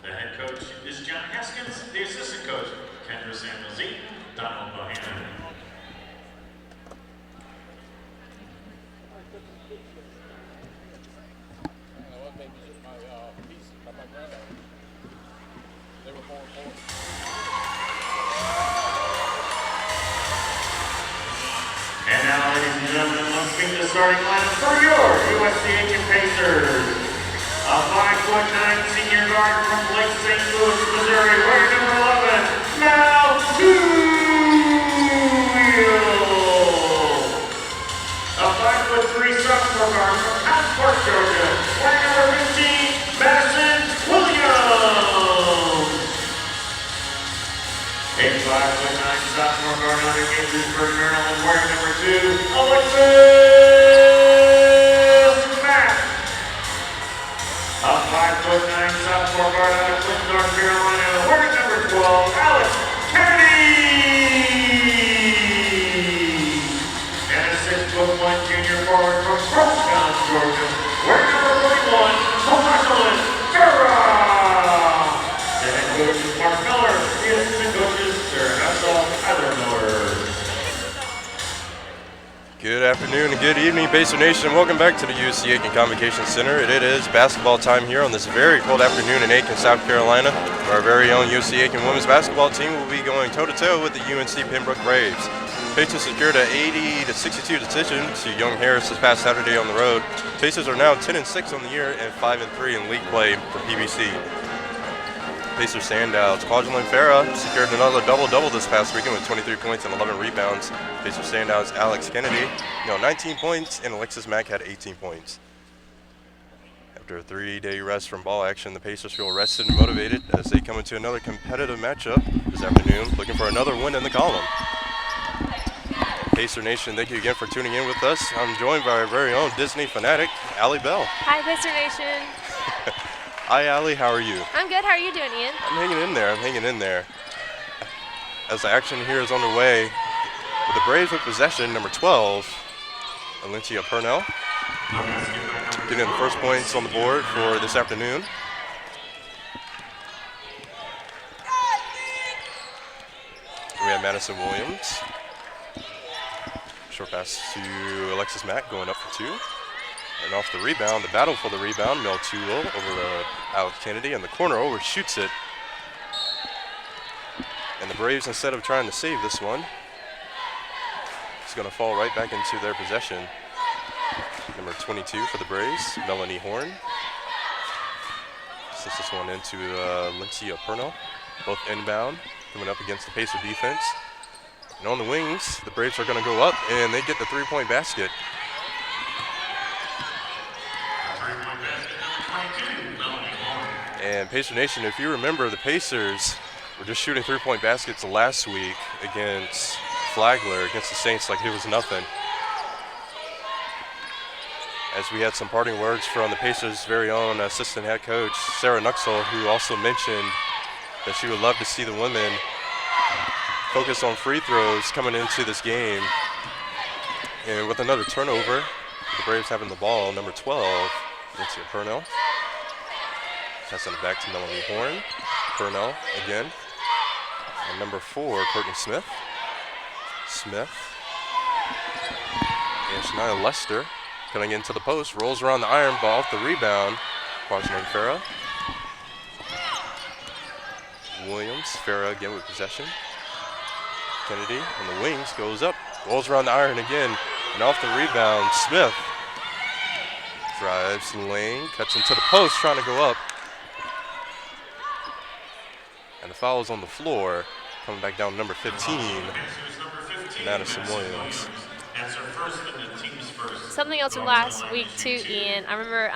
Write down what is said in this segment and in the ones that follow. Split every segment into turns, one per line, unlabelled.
The head coach is John Haskins. The assistant coach, Kendra Samuels Aiken, Donald Bohannon. And now, ladies and gentlemen, let's meet the starting lineup for your USC Aiken Pacers. A 5'9" senior guard from Lake St. Louis, Missouri, wearing number 11, Mal Tuel. A 5'3" sophomore guard from Pembroke, Georgia, wearing number 15, Madison Williams. A 5'9" sophomore guard out of Gaithersburg, Maryland, wearing number 2, Alexis Mack. A 5'9" sophomore guard out of Clinton, North Carolina, wearing number 12, Alex Kennedy. And a 6'1" junior forward from Postgame, Georgia, wearing number 41, Jocelyn Farah. The head coach is Mark Miller. The assistant coaches, Sarah Nussel, Tyler Miller.
Good afternoon and good evening, Pacer Nation. Welcome back to the USC Aiken Convocation Center. It is basketball time here on this very cold afternoon in Aiken, South Carolina. Our very own USC Aiken women's basketball team will be going toe-to-toe with the UNC Pembroke Braves. Pacers secured an 80-62 decision to Young Harris this past Saturday on the road. Pacers are now 10-6 on the year and 5-3 in league play for PBC. Pacers standouts. Jocelyn Farah secured another double-double this past weekend with 23 points and 11 rebounds. Pacers standouts Alex Kennedy, 19 points, and Alexis Mack had 18 points. After a 3-day rest from ball action, the Pacers feel rested and motivated as they come into another competitive matchup this afternoon, looking for another win in the column. Pacer Nation, thank you again for tuning in with us. I'm joined by our very own Disney fanatic, Allie Bell.
Hi, Pacer Nation.
Hi, Allie. How are you?
I'm good. How are you doing, Ian?
I'm hanging in there. As the action here is underway, with the Braves with possession, number 12, Alicia Purnell, getting the first points on the board for this afternoon. We have Madison Williams. Short pass to Alexis Mack, going up for 2. And off the rebound, the battle for the rebound, Mel Tuel over to Alex Kennedy, and the corner overshoots it. And the Braves, instead of trying to save this one, it's going to fall right back into their possession. Number 22 for the Braves, Melanie Horn. Sets this one into Alicia Purnell, both inbound, coming up against the Pacer defense. And on the wings, the Braves are going to go up, and they get the three-point basket. And Pacer Nation, if you remember, the Pacers were just shooting three-point baskets last week against Flagler, against the Saints, like it was nothing. As we had some parting words from the Pacers' very own assistant head coach, Sarah Nussel, who also mentioned that she would love to see the women focus on free throws coming into this game. And with another turnover, the Braves having the ball, number 12, Alicia Purnell. Passing it back to Melanie Horn. Purnell again. And number 4, Courtney Smith. Smith. And Shania Lester coming into the post. Rolls around the iron, ball off the rebound. Jocelyn Farah. Williams. Farah again with possession. Kennedy on the wings goes up. Rolls around the iron again. And off the rebound, Smith. Drives the lane. Cuts into the post, trying to go up. And the foul is on the floor, coming back down number 15, Madison Williams.
Something else from last week, too, Ian. I remember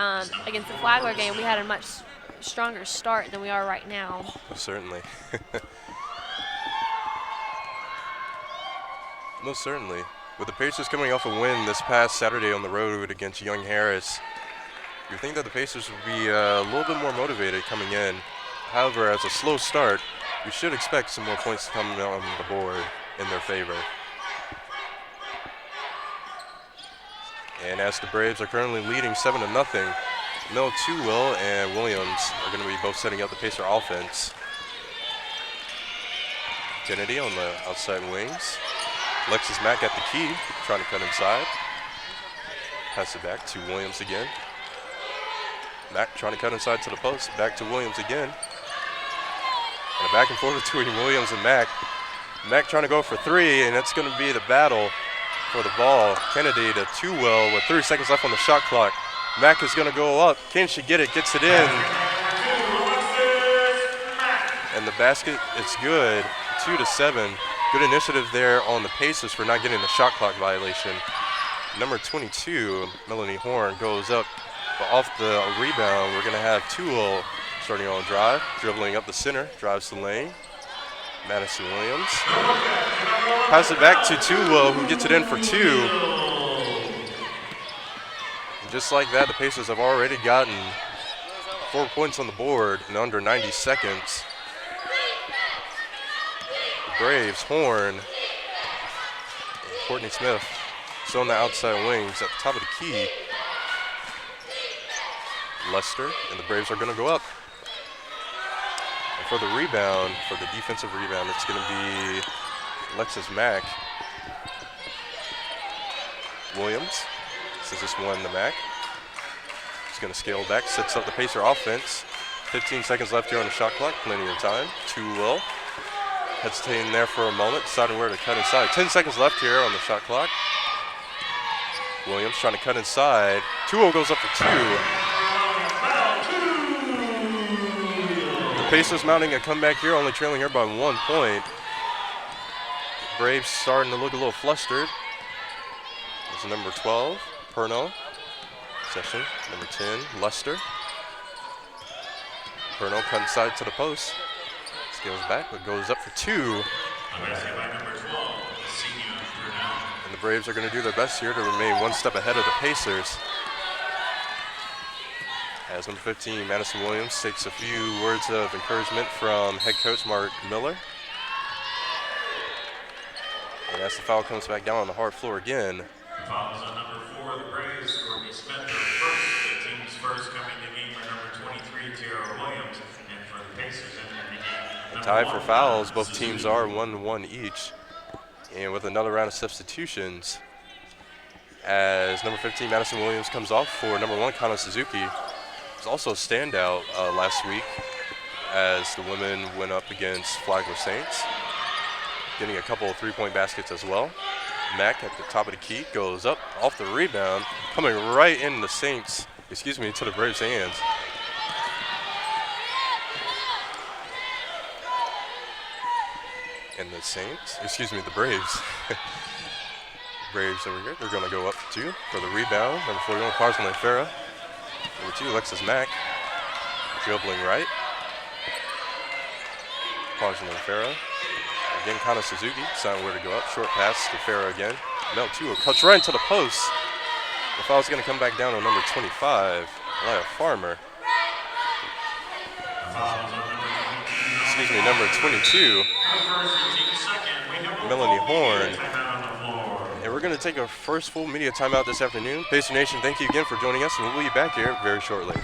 against the Flagler game, we had a much stronger start than we are right now.
Most certainly. Most certainly. With the Pacers coming off a win this past Saturday on the road against Young Harris, you think that the Pacers would be a little bit more motivated coming in. However, as a slow start, we should expect some more points to come on the board in their favor. And as the Braves are currently leading 7-0, Mel Will and Williams are going to be both setting up the Pacer offense. Kennedy on the outside wings. Alexis Mack at the key, trying to cut inside. Pass it back to Williams again. Mack trying to cut inside to the post. Back to Williams again. And a back and forth between Williams and Mack. Mack trying to go for three, and that's going to be the battle for the ball. Kennedy to Will with 3 seconds left on the shot clock. Mack is going to go up. Can she get it? Gets it in. And the basket, it's good. 2-7. Good initiative there on the Pacers for not getting the shot clock violation. Number 22, Melanie Horn, goes up, but off the rebound, we're going to have Will starting on drive, dribbling up the center, drives the lane. Madison Williams. Pass it back to Will, who gets it in for 2. And just like that, the Pacers have already gotten 4 points on the board in under 90 seconds. Braves, Horn, and Courtney Smith still on the outside wings at the top of the key. Lester and the Braves are going to go up. And for the rebound, for the defensive rebound, it's going to be Alexis Mack. Williams says this one to Mack. He's going to scale back, sets up the Pacer offense. 15 seconds left here on the shot clock, plenty of time. Will. Hesitating there for a moment, deciding where to cut inside. 10 seconds left here on the shot clock. Williams trying to cut inside. 2-0 goes up for 2. The Pacers mounting a comeback here, only trailing here by 1 point. Braves starting to look a little flustered. There's number 12, Perno. Session. Number 10, Lester. Perno cut inside to the post. Scales back, but goes up for 2. And the Braves are going to do their best here to remain one step ahead of the Pacers. As number 15, Madison Williams, takes a few words of encouragement from head coach Mark Miller. And as the foul comes back down on the hard floor again.
Fouls on number 4, the Braves, Courtney Smith, first. The team's first coming to game for number 23, Tara Williams. And for the Pacers, entering the game,
tied for fouls, both teams are 1-1 each. And with another round of substitutions, as number 15, Madison Williams, comes off for number 1, Kana Suzuki. Was also a standout last week as the women went up against Flagler Saints, getting a couple of 3-point baskets as well. Mack at the top of the key goes up off the rebound, coming right in the Saints, to the Braves' hands. And the Braves. Braves over here, they're going to go up for 2 for the rebound. Number 41, Parsley Farah. Number 2, Alexis Mack, dribbling right. Parsley Farah. Again, Kana Suzuki, deciding where to go up. Short pass to Farah again. Mel cuts right into the post. The foul's going to come back down on number 25, Elia Farmer. Number 22, Melanie Horn. And we're going to take our first full media timeout this afternoon. Pacer Nation, thank you again for joining us, and we'll be back here very shortly.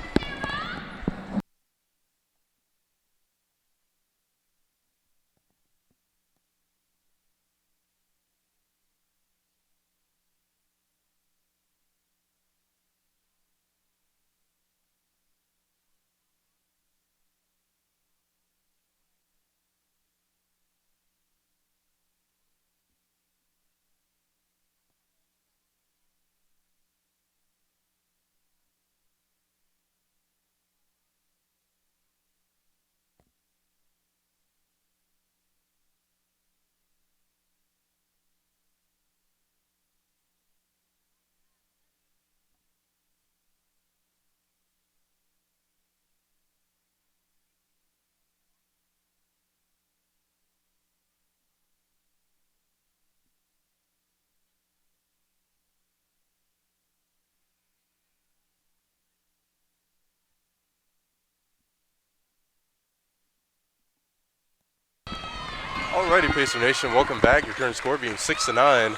Alrighty, Pacer Nation, welcome back. Your current score being 6-9.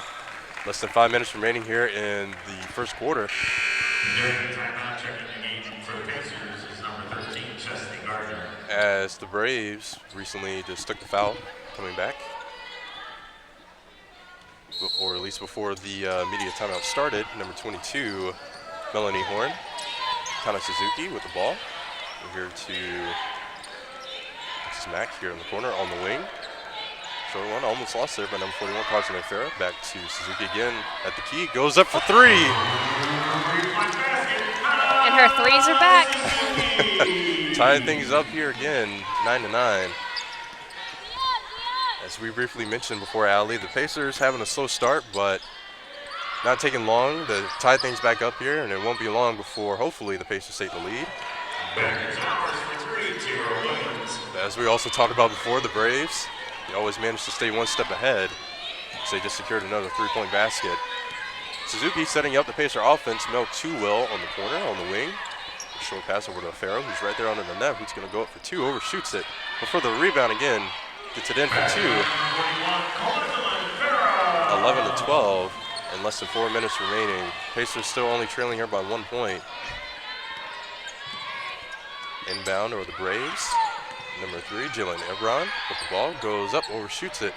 Less than 5 minutes remaining here in the first quarter.
During the timeout, checking the game for the
as the Braves recently just took the foul coming back. Or at least before the media timeout started. Number 22, Melanie Horn. Tana Suzuki with the ball. We're here to smack here in the corner on the wing. Short one, almost lost there by number 41, Carson O'Farah. Back to Suzuki again at the key. Goes up for three.
And her threes are back.
Tying things up here again, 9-9. As we briefly mentioned before, Allie, the Pacers having a slow start, but not taking long to tie things back up here, and it won't be long before, hopefully, the Pacers take the lead. As we also talked about before, the Braves, they always manage to stay one step ahead, so they just secured another three-point basket. Suzuki setting up the Pacer offense. Mel Too-Will on the corner, on the wing. A short pass over to Farrow, who's right there under the net, who's going to go up for two, overshoots it. But for the rebound again, gets it in for two. 11-12, and less than 4 minutes remaining. Pacers still only trailing here by 1 point. Inbound over the Braves. Number 3, Jalen Ebron with the ball, goes up, overshoots it.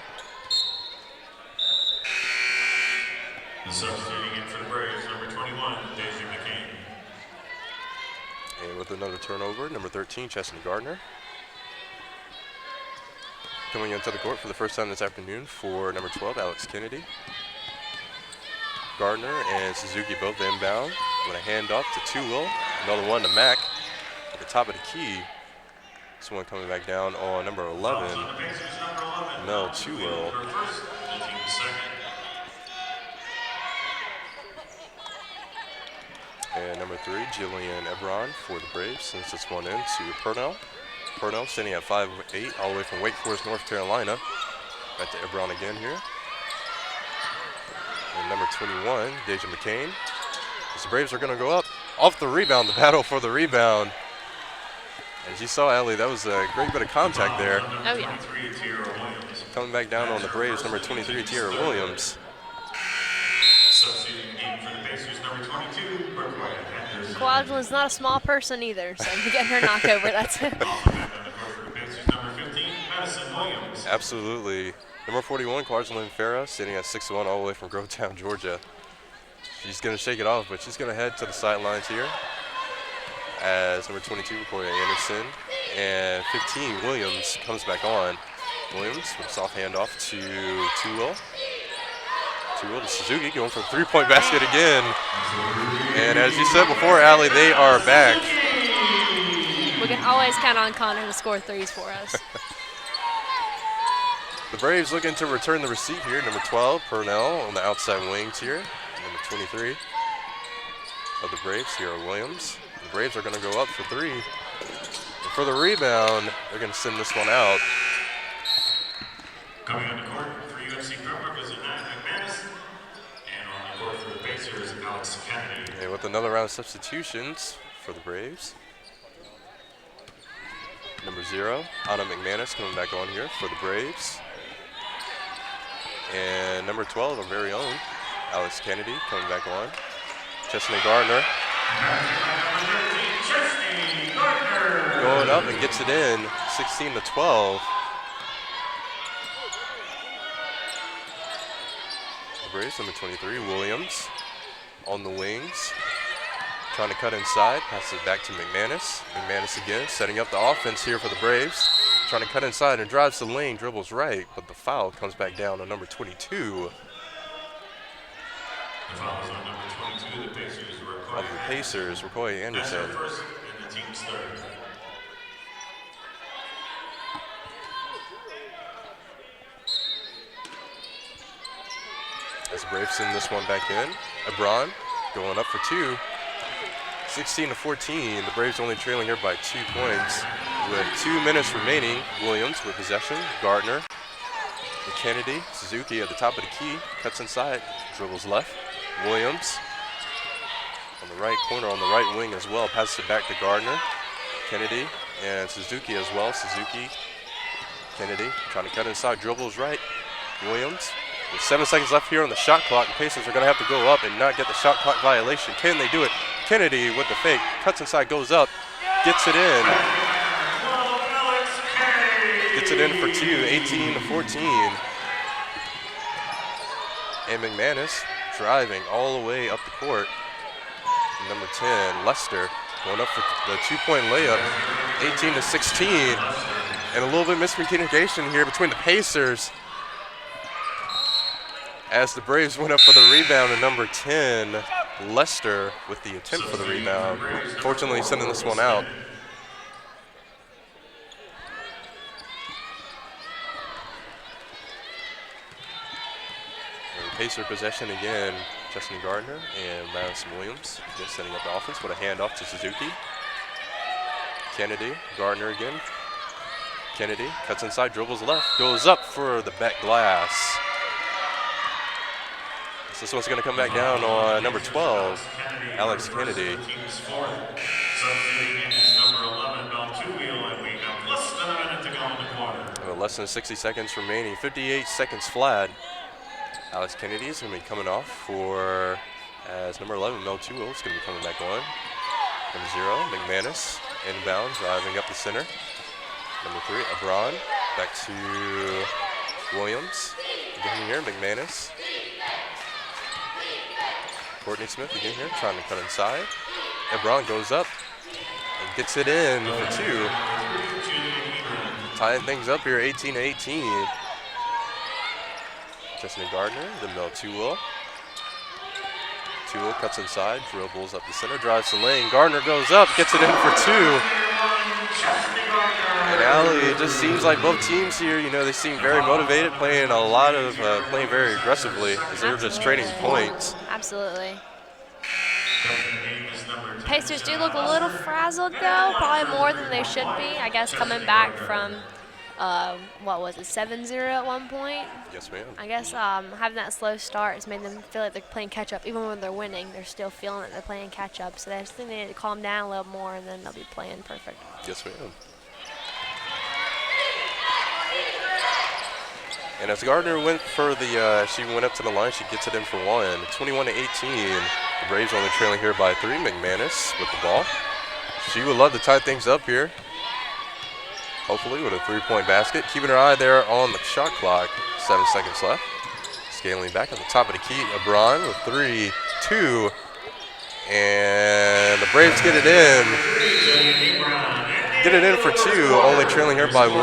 Substituting in for the Braves, number 21, Daisy McCain.
And with another turnover, number 13, Chestney Gardner. Coming into the court for the first time this afternoon for number 12, Alex Kennedy. Gardner and Suzuki both inbound. With a handoff to Too-Will. Another one to Mack at the top of the key. This one coming back down on number 11, Mel Too-Will. And number 3, Jillian Ebron for the Braves, sends this one in to Purnell. Purnell standing at 5'8", all the way from Wake Forest, North Carolina. Back to Ebron again here. And number 21, Deja McCain. As the Braves are going to go up off the rebound, the battle for the rebound. As you saw, Allie, that was a great bit of contact there.
Oh, yeah.
Coming back down on the Braves, number 23, Tierra Williams.
Substituting in for the Pacers, number 22, Brooklyn Henderson.
Kwajale's not a small person either, so getting her knockover, that's it.
Number 15, Madison Williams.
Absolutely. Number 41, Kwajale Farah, sitting at 6'1", all the way from Grovetown, Georgia. She's going to shake it off, but she's going to head to the sidelines here. As number 22, Victoria Anderson, and 15, Williams, comes back on. Williams with a soft handoff to Too-Will. Too-Will to Suzuki, going for a three-point basket again. And as you said before, Allie, they are back.
We can always count on Connor to score threes for us.
The Braves looking to return the receipt here. Number 12, Purnell on the outside wings here. Number 23 of the Braves, Tierra Williams. The Braves are going to go up for three. And for the rebound, they're going to send this one out.
Coming on the court for UNC Pembroke is McManus. And on the court for the Pacers, Alex Kennedy.
And with another round of substitutions for the Braves. Number 0, Anna McManus coming back on here for the Braves. And number 12, our very own, Alex Kennedy coming back on. Chestney Gardner. Going up and gets it in, 16-12. The Braves, number 23, Williams on the wings. Trying to cut inside, passes it back to McManus. McManus again, setting up the offense here for the Braves. Trying to cut inside and drives the lane, dribbles right, but the foul comes back down on number 22.
The foul is on number 22 of the Pacers,
Rokoy Anderson.
That's her first in the team's third.
As the Braves send this one back in. Ebron going up for two. 16-14. The Braves only trailing here by 2 points. With 2 minutes remaining, Williams with possession. Gardner, Kennedy, Suzuki at the top of the key. Cuts inside, dribbles left. Williams on the right corner, on the right wing as well. Passes it back to Gardner, Kennedy, and Suzuki as well. Suzuki, Kennedy trying to cut inside, dribbles right. Williams. With 7 seconds left here on the shot clock, the Pacers are going to have to go up and not get the shot clock violation. Can they do it? Kennedy with the fake, cuts inside, goes up, gets it in. gets it in for two, 18-14. And McManus driving all the way up the court. Number 10, Lester, going up for the two-point layup, 18-16. And a little bit miscommunication here between the Pacers as the Braves went up for the rebound, and number 10, Lester, with the attempt for the rebound. Fortunately, sending this one out. Pacer possession again, Justin Gardner and Madison Williams just setting up the offense with a handoff to Suzuki. Kennedy, Gardner again. Kennedy cuts inside, dribbles left, goes up for the back glass. So this one's going to come back down on number 12, Alex Kennedy. With less than 60 seconds remaining, 58 seconds flat. Alex Kennedy is going to be coming off for, as number 11, Mel Tuo is going to be coming back on. Number 0, McManus, inbound, driving up the center. Number 3, Abron, back to Williams. Again here, McManus. Courtney Smith again here, trying to cut inside. Abron goes up and gets it in for 2. Tying things up here, 18-18. Justin Gardner, the Mel Tuo. Tuo cuts inside, dribbles up the center, drives the lane. Gardner goes up, gets it in for 2. And Allie, it just seems like both teams here, you know, they seem very motivated, playing a lot of, playing very aggressively as they're just trading points.
Absolutely. Pacers do look a little frazzled though, probably more than they should be. I guess coming back from, what was it, 7-0 at one point?
Yes, ma'am.
I guess having that slow start has made them feel like they're playing catch up. Even when they're winning, they're still feeling that they're playing catch up. So they just think they need to calm down a little more, and then they'll be playing perfect.
Yes, ma'am. And as Gardner went for the, she went up to the line, she gets it in for 1. 21-18. The Braves only trailing here by 3. McManus with the ball. She would love to tie things up here. Hopefully with a 3-point basket. Keeping her eye there on the shot clock. 7 seconds left. Scaling back at the top of the key. Abron with 3, 2. And the Braves get it in. Get it in for 2, only trailing here by 1.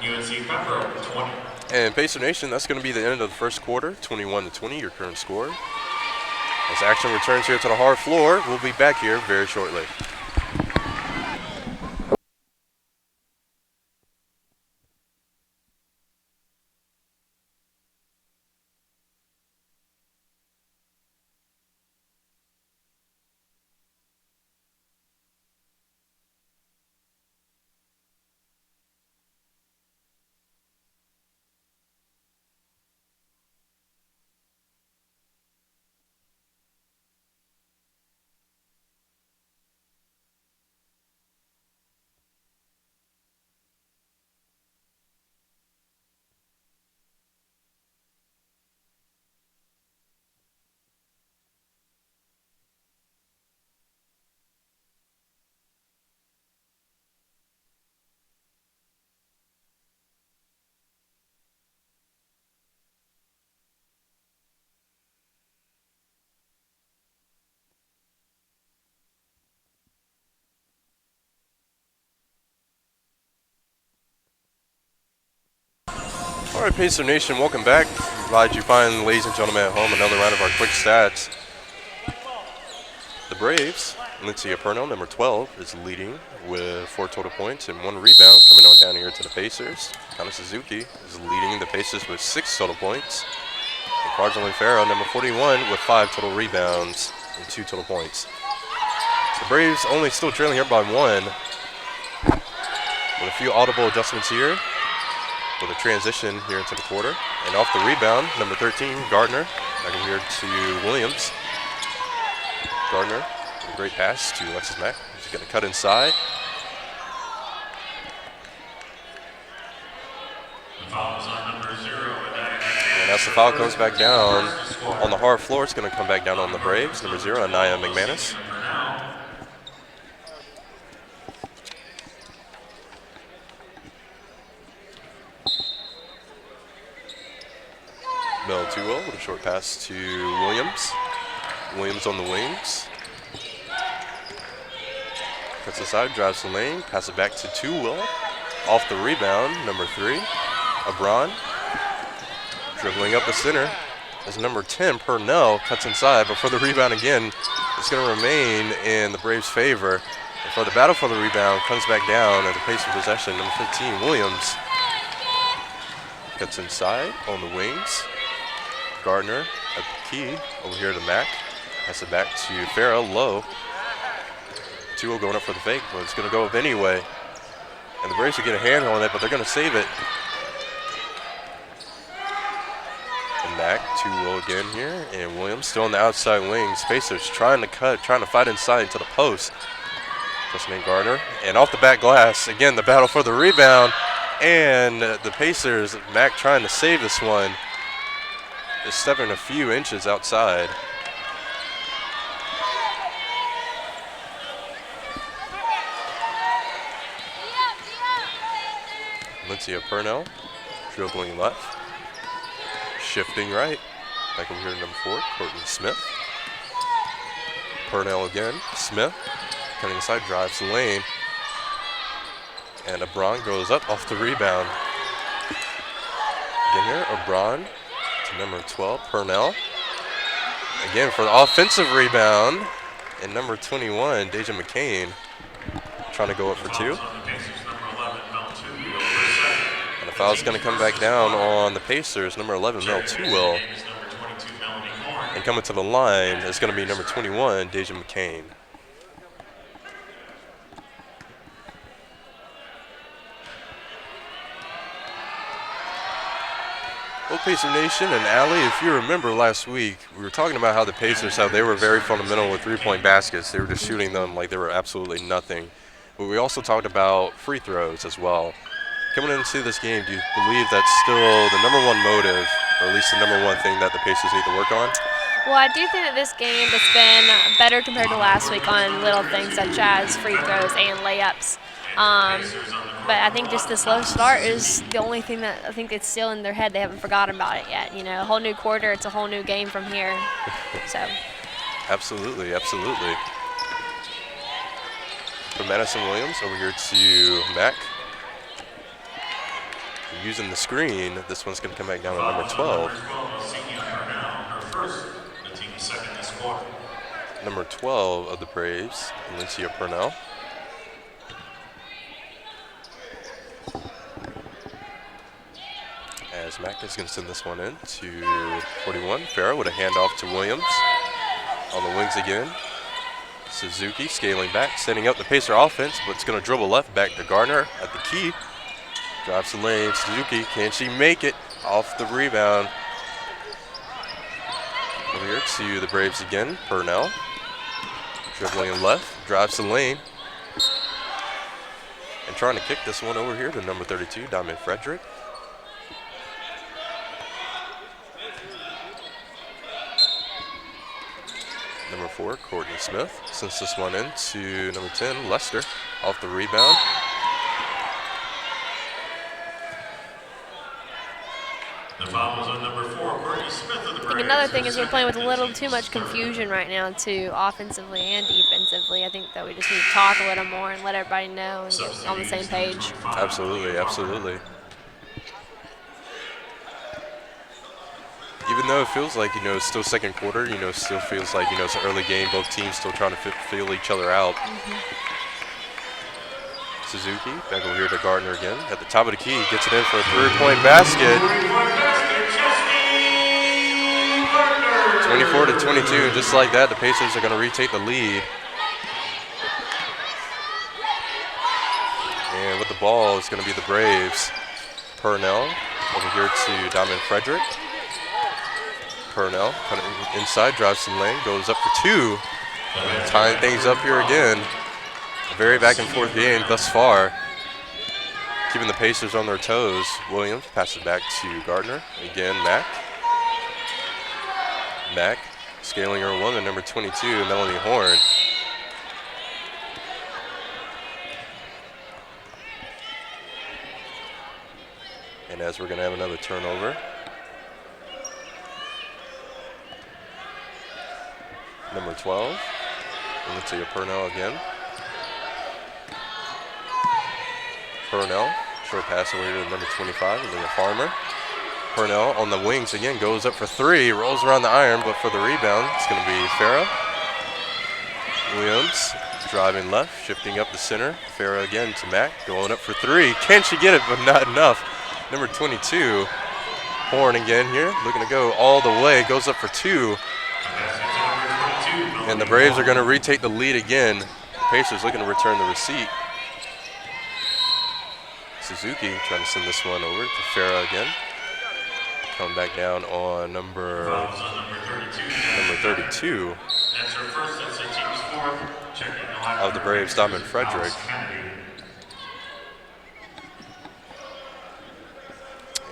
UNC Pembroke 20.
And Pacer Nation, that's going to be the end of the first quarter, 21-20, your current score. As action returns here to the hard floor, we'll be back here very shortly. All right, Pacer Nation, welcome back. I'm glad you find, ladies and gentlemen at home, another round of our quick stats. The Braves, Lindsay Aperno, number 12, is leading with 4 total points and 1 rebound. Coming on down here to the Pacers, Kana Suzuki is leading the Pacers with 6 total points. And Carson Farrow, number 41, with 5 total rebounds and 2 total points. The Braves only still trailing here by 1. With a few audible adjustments here. With a transition here into the quarter. And off the rebound, number 13, Gardner. Back in here to Williams. Gardner, a great pass to Alexis Mack. He's going to cut inside. And as the foul comes back down on the hard floor, it's going to come back down on the Braves. Number 0, Anaya McManus. Mel Tuo with a short pass to Williams. Williams on the wings. Cuts aside, drives the lane, pass it back to Tuo. Off the rebound, number 3, Abron. Dribbling up the center is number 10, Purnell, cuts inside, but for the rebound again, it's going to remain in the Braves' favor. And for the battle for the rebound, comes back down at the pace of possession, number 15, Williams. Cuts inside on the wings. Gardner at the key, over here to Mack. Pass it back to Farrell, low. Tuo going up for the fake, but it's going to go up anyway. And the Braves will get a hand on it, but they're going to save it. And Mack, Tuo again here, and Williams still on the outside wing. Pacers trying to cut, trying to fight inside into the post. Just named Gardner. And off the back glass, again, the battle for the rebound. And the Pacers, Mack trying to save this one, is stepping a few inches outside. Valencia Purnell, dribbling left, shifting right. Back over here to number 4, Courtney Smith. Purnell again, Smith, cutting inside, drives the lane. And Abron goes up off the rebound. Again here, Abron to number 12, Purnell. Again for the offensive rebound. And number 21, Deja McCain, trying to go up for 2. And the foul's going to come back down on the Pacers, number 11, Mel Tuo. And coming to the line is going to be number 21, Deja McCain. Well, Pacer Nation and Allie, if you remember last week, we were talking about how the Pacers, how they were very fundamental with three-point baskets. They were just shooting them like they were absolutely nothing. But we also talked about free throws as well. Coming into this game, do you believe that's still the number one motive, or at least the number one thing that the Pacers need to work on?
Well, I do think that this game has been better compared to last week on little things such as free throws and layups. But I think just the slow start is the only thing that I think it's still in their head. They haven't forgotten about it yet. You know, a whole new quarter, it's a whole new game from here. So.
Absolutely, absolutely. From Madison Williams over here to Mack. Using the screen, this one's going to come back down to number 12. Number 12 of the Braves, Valencia Purnell. As Mack is going to send this one in to 41. Farrah with a handoff to Williams. On the wings again. Suzuki scaling back, setting up the Pacer offense, but it's going to dribble left back to Gardner at the key. Drives the lane. Suzuki, can she make it? Off the rebound. Over here to the Braves again. Purnell. Dribbling left, drives the lane. And trying to kick this one over here to number 32, Diamond Frederick. Number 4, Courtney Smith. Sends this one in to number 10, Lester. Off the rebound.
The foul was on number 4, Courtney Smith of the Braves.
I think another thing is we're playing with a little too much confusion right now, too, offensively and defensively. I think that we just need to talk a little more and let everybody know and get on the same page.
Absolutely, absolutely. Even though it feels like, you know, it's still second quarter, you know, still feels like, you know, it's an early game, both teams still trying to feel each other out. Suzuki, back over here to Gardner again. At the top of the key, gets it in for a three-point basket. 24-22, just like that, the Pacers are going to retake the lead. And with the ball, it's going to be the Braves. Purnell over here to Diamond Frederick. Purnell kind of inside, drives some lane, goes up for 2. Tying things up here again. A very back and forth game thus far. Keeping the Pacers on their toes. Williams passes back to Gardner. Again, Mack. Mack scaling her woman, number 22, Melanie Horn. And as we're going to have another turnover. Number 12, Valencia Purnell again. Purnell, short pass away to number 25, Leah Farmer. Purnell on the wings again, goes up for three, rolls around the iron, but for the rebound, it's going to be Farah. Williams driving left, shifting up the center. Farah again to Mack, going up for three. Can she get it, but not enough. Number 22, Horn again here, looking to go all the way, goes up for two. And the Braves are going to retake the lead again. Pacers looking to return the receipt. Suzuki trying to send this one over to Farah again. Coming back down on number 32 of the Braves, Diamond Frederick.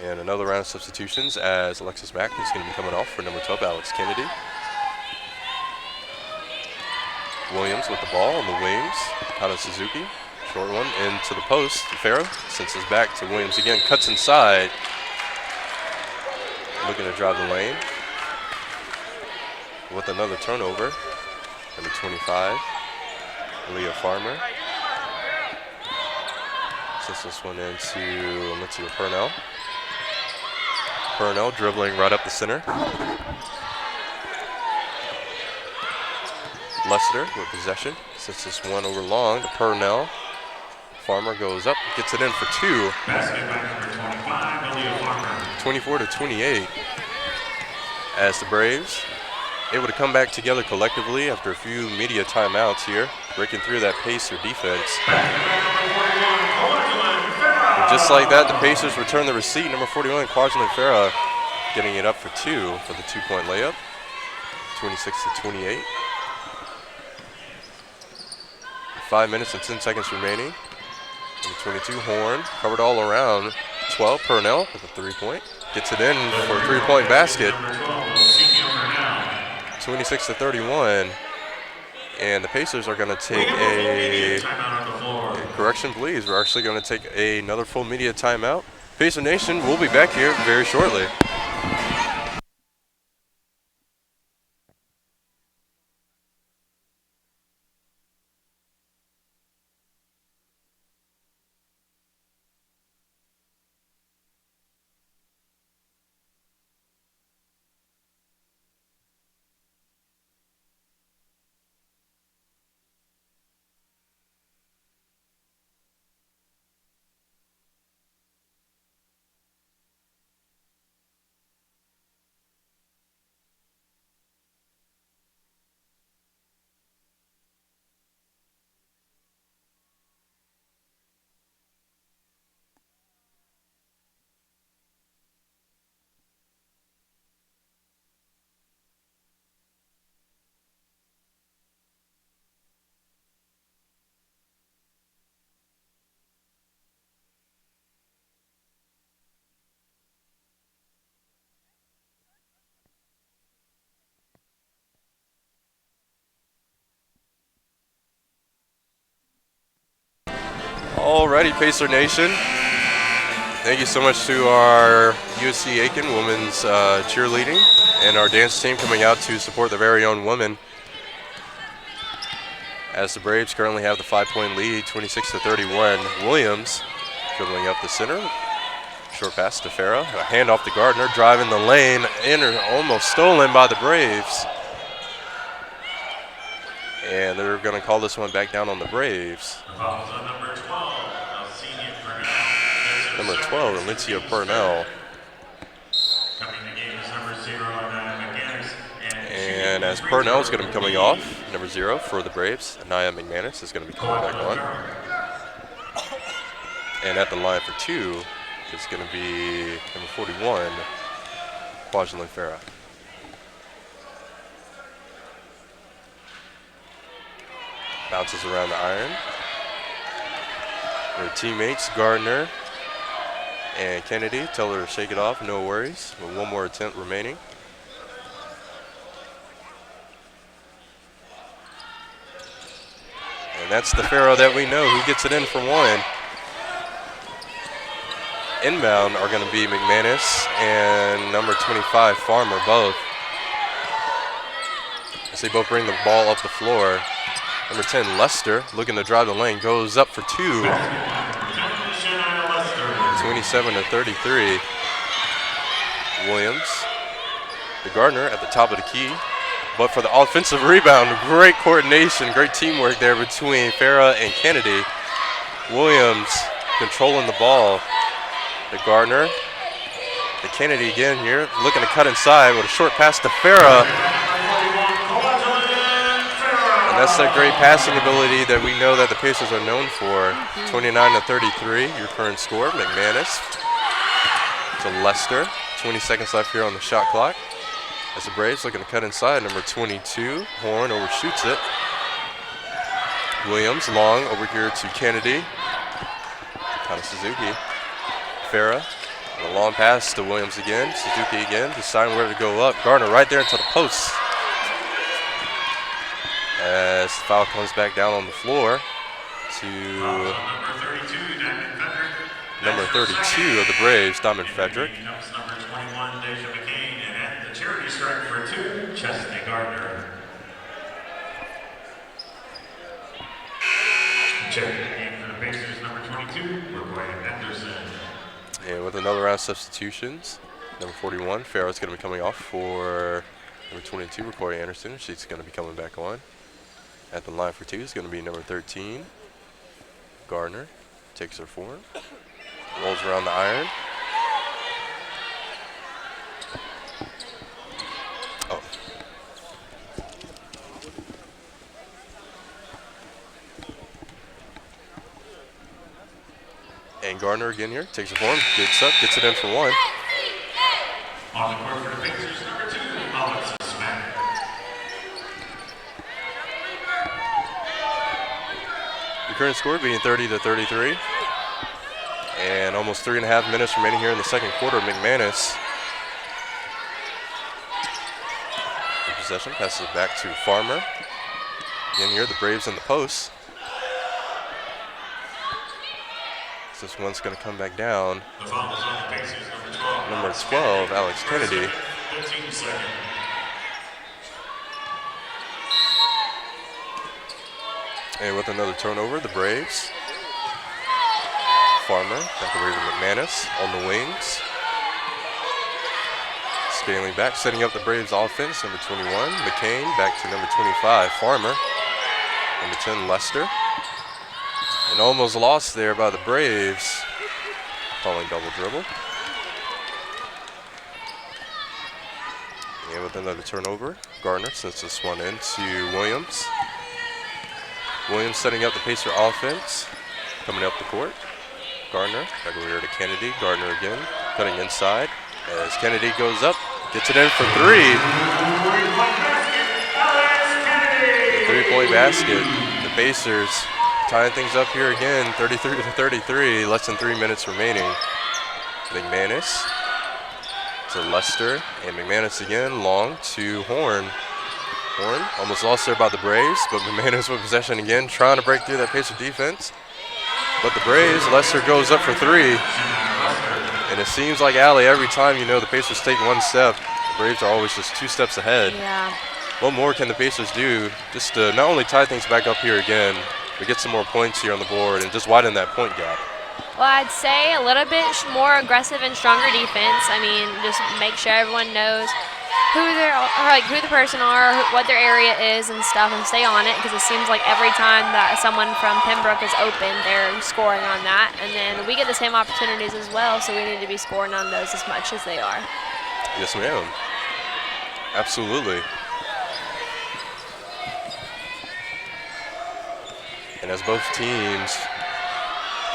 And another round of substitutions as Alexis Mack is going to be coming off for number 12, Alex Kennedy. Williams with the ball on the wings. Hana Suzuki, short one into the post. Farah sends this back to Williams again, cuts inside. Looking to drive the lane with another turnover. Number 25, Leah Farmer. Sends this one into Valencia Purnell. Purnell dribbling right up the center. Lester with possession. Sends this one over long to Purnell. Farmer goes up, gets it in for two. 24-28. As the Braves able to come back together collectively after a few media timeouts here, breaking through that Pacer defense. And just like that, the Pacers return the receipt. Number 41, Kwajalein Farah, getting it up for two for the two-point layup. 26-28. 5 minutes and 10 seconds remaining. Number 22, Horn, covered all around. 12, Purnell with a three-point. Gets it in for a three-point basket. 26-31. And the Pacers are going to take a correction, please. We're actually going to take another full media timeout. Pacer Nation, we'll be back here very shortly. Alrighty, Pacer Nation. Thank you so much to our USC Aiken women's cheerleading and our dance team coming out to support their very own women. As the Braves currently have the 5-point lead, 26-31. Williams dribbling up the center. Short pass to Farah. A hand off to Gardner, driving the lane. Almost stolen by the Braves. And they're going to call this one back down on the Braves. Number 12, Valencia Purnell. And as Purnell is going to be coming off, number 0 for the Braves, Nia McManus is going to be coming back on. And at the line for 2 is going to be number 41, Kwajalein Farah. Bounces around the iron. Their teammates, Gardner and Kennedy, tell her to shake it off, no worries. With one more attempt remaining. And that's the Farah that we know, who gets it in for one. Inbound are going to be McManus and number 25, Farmer, both. as they both bring the ball up the floor. Number 10, Lester, looking to drive the lane, goes up for two. 27-33. Williams, the Gardner at the top of the key. But for the offensive rebound, great coordination, great teamwork there between Farah and Kennedy. Williams controlling the ball. The Gardner, the Kennedy again here, looking to cut inside with a short pass to Farah. And that's that great passing ability that we know that the Pacers are known for. 29-33, your current score. McManus to Lester. 20 seconds left here on the shot clock. As the Braves looking to cut inside, number 22, Horn overshoots it. Williams long over here to Kennedy. Kind of Suzuki. Farah, a long pass to Williams again. Suzuki again, deciding where to go up. Gardner right there into the post. As the foul comes back down on the floor to number 32 of the Braves, Diamond Frederick.
Charity strike for two, Chesney Gardner. Checking in for the Pacers, number 22, Roy Anderson.
And with another round of substitutions, number 41, Farrah's going to be coming off for number 22, Roy Anderson. She's going to be coming back on. At the line for two is going to be number 13, Gardner. Takes her forward, rolls around the iron. Oh. And Gardner again here, takes it forward, gets up, gets it in for one.
On the court for the Pacers, number 2, Alex Smith.
The current score being 30-33. And almost 3.5 minutes remaining here in the second quarter. McManus. In possession, passes it back to Farmer. Again here, the Braves in the post. This one's going to come back down.
The foul is on the Pacers,
Number 12, Alex Kennedy.
15 seconds.
And with another turnover, the Braves. Farmer, back away to McManus on the wings. Scaling back, setting up the Braves offense. Number 21, McCain, back to number 25, Farmer. Number 10, Lester. And almost lost there by the Braves. Calling double dribble. And with another turnover, Gardner sends this one in to Williams. Williams setting up the Pacer offense. Coming up the court. Gardner, back over here to Kennedy. Gardner again, cutting inside. As Kennedy goes up, gets it in for three. Three-point basket. The Pacers tying things up here again, 33-33, less than 3 minutes remaining. McManus to Lester, and McManus again, long to Horn. Horn almost lost there by the Braves, but McManus with possession again, trying to break through that Pacer defense. But the Braves, Lester goes up for three. And it seems like, Allie, every time the Pacers take one step, the Braves are always just 2 steps ahead.
Yeah.
What more can the Pacers do just to not only tie things back up here again, but get some more points here on the board and just widen that point gap?
Well, I'd say a little bit more aggressive and stronger defense. I mean, just make sure everyone knows who the person are, what their area is and stuff, and stay on it, because it seems like every time that someone from Pembroke is open, they're scoring on that. And then we get the same opportunities as well, so we need to be scoring on those as much as they are.
Yes, ma'am. Absolutely. And as both teams,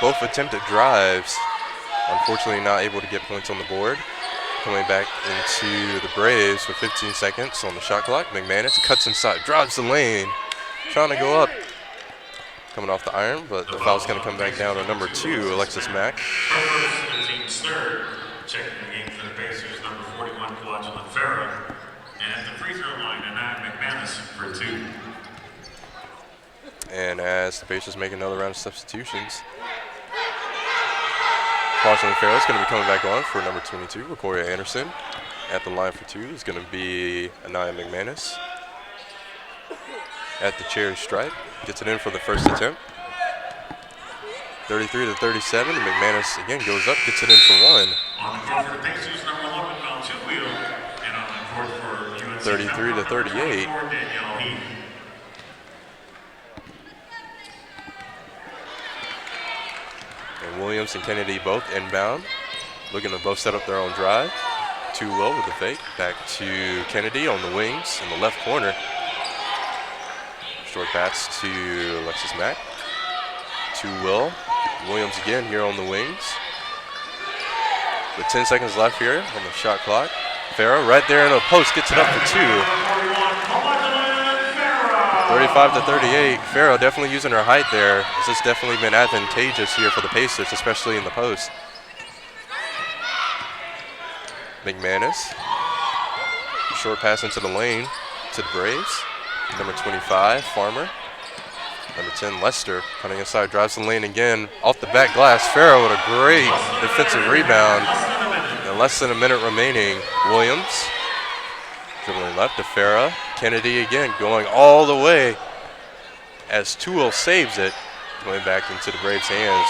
both attempted drives, unfortunately not able to get points on the board. Coming back into the Braves with 15 seconds on the shot clock. McManus cuts inside, drives the lane, trying to go up. Coming off the iron, but the foul's going to come back down to number 2, Alexis Mack.
The team's third, checking the game for the Pacers, number 41, Kwajalein Farah. And at the free throw line tonight, McManus for 2.
And as the Pacers make another round of substitutions, Kwajalein Farah is going to be coming back on for number 22, Roy Anderson. At the line for 2 is going to be Anaya McManus. at the cherry stripe. Gets it in for the first attempt. 33-37. McManus again goes up, gets it in for one.
On the court for the Pacers, number 11, Mount Two-Wheel. And on the court for UNC,
33-38.
Danielle Heath.
And Williams and Kennedy both inbound, looking to both set up their own drive. Two-Will with the fake. Back to Kennedy on the wings in the left corner. Short pass to Alexis Mack. Two-Will. Williams again here on the wings. With 10 seconds left here on the shot clock. Farah right there in the post gets it up for two. 35-38. Farah definitely using her height there. This has definitely been advantageous here for the Pacers, especially in the post. McManus. Short pass into the lane to the Braves. Number 25, Farmer. Number 10, Lester, coming inside, drives the lane again. Off the back glass, Farah with a great defensive rebound. And less than a minute remaining. Williams dribbling left to Farah. Kennedy again going all the way as Toole saves it. Going back into the Braves' hands.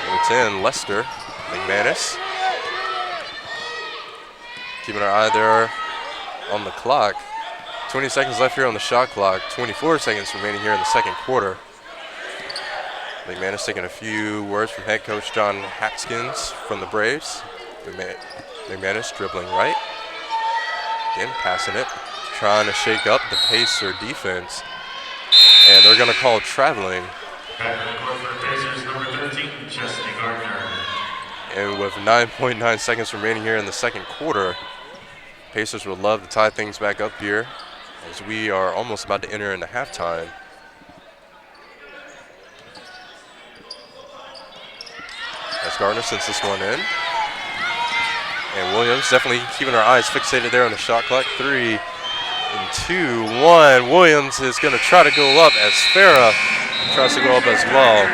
Number 10, Lester. McManus. Keeping our eye there on the clock. 20 seconds left here on the shot clock. 24 seconds remaining here in the second quarter. McManus taking a few words from head coach John Haskins from the Braves. McManus dribbling right. Again, passing it. Trying to shake up the Pacer defense. And they're going to call traveling.
Back on the court for the Pacers, number 13, Chesney Gardner.
And with 9.9 seconds remaining here in the second quarter, Pacers would love to tie things back up here as we are almost about to enter into halftime. As Gardner sends this one in. And Williams definitely keeping our eyes fixated there on the shot clock. 3 and 2, 1. Williams is going to try to go up as Farah tries to go up as well.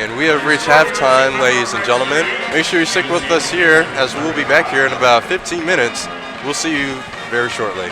And we have reached halftime, ladies and gentlemen. Make sure you stick with us here as we'll be back here in about 15 minutes. We'll see you very shortly.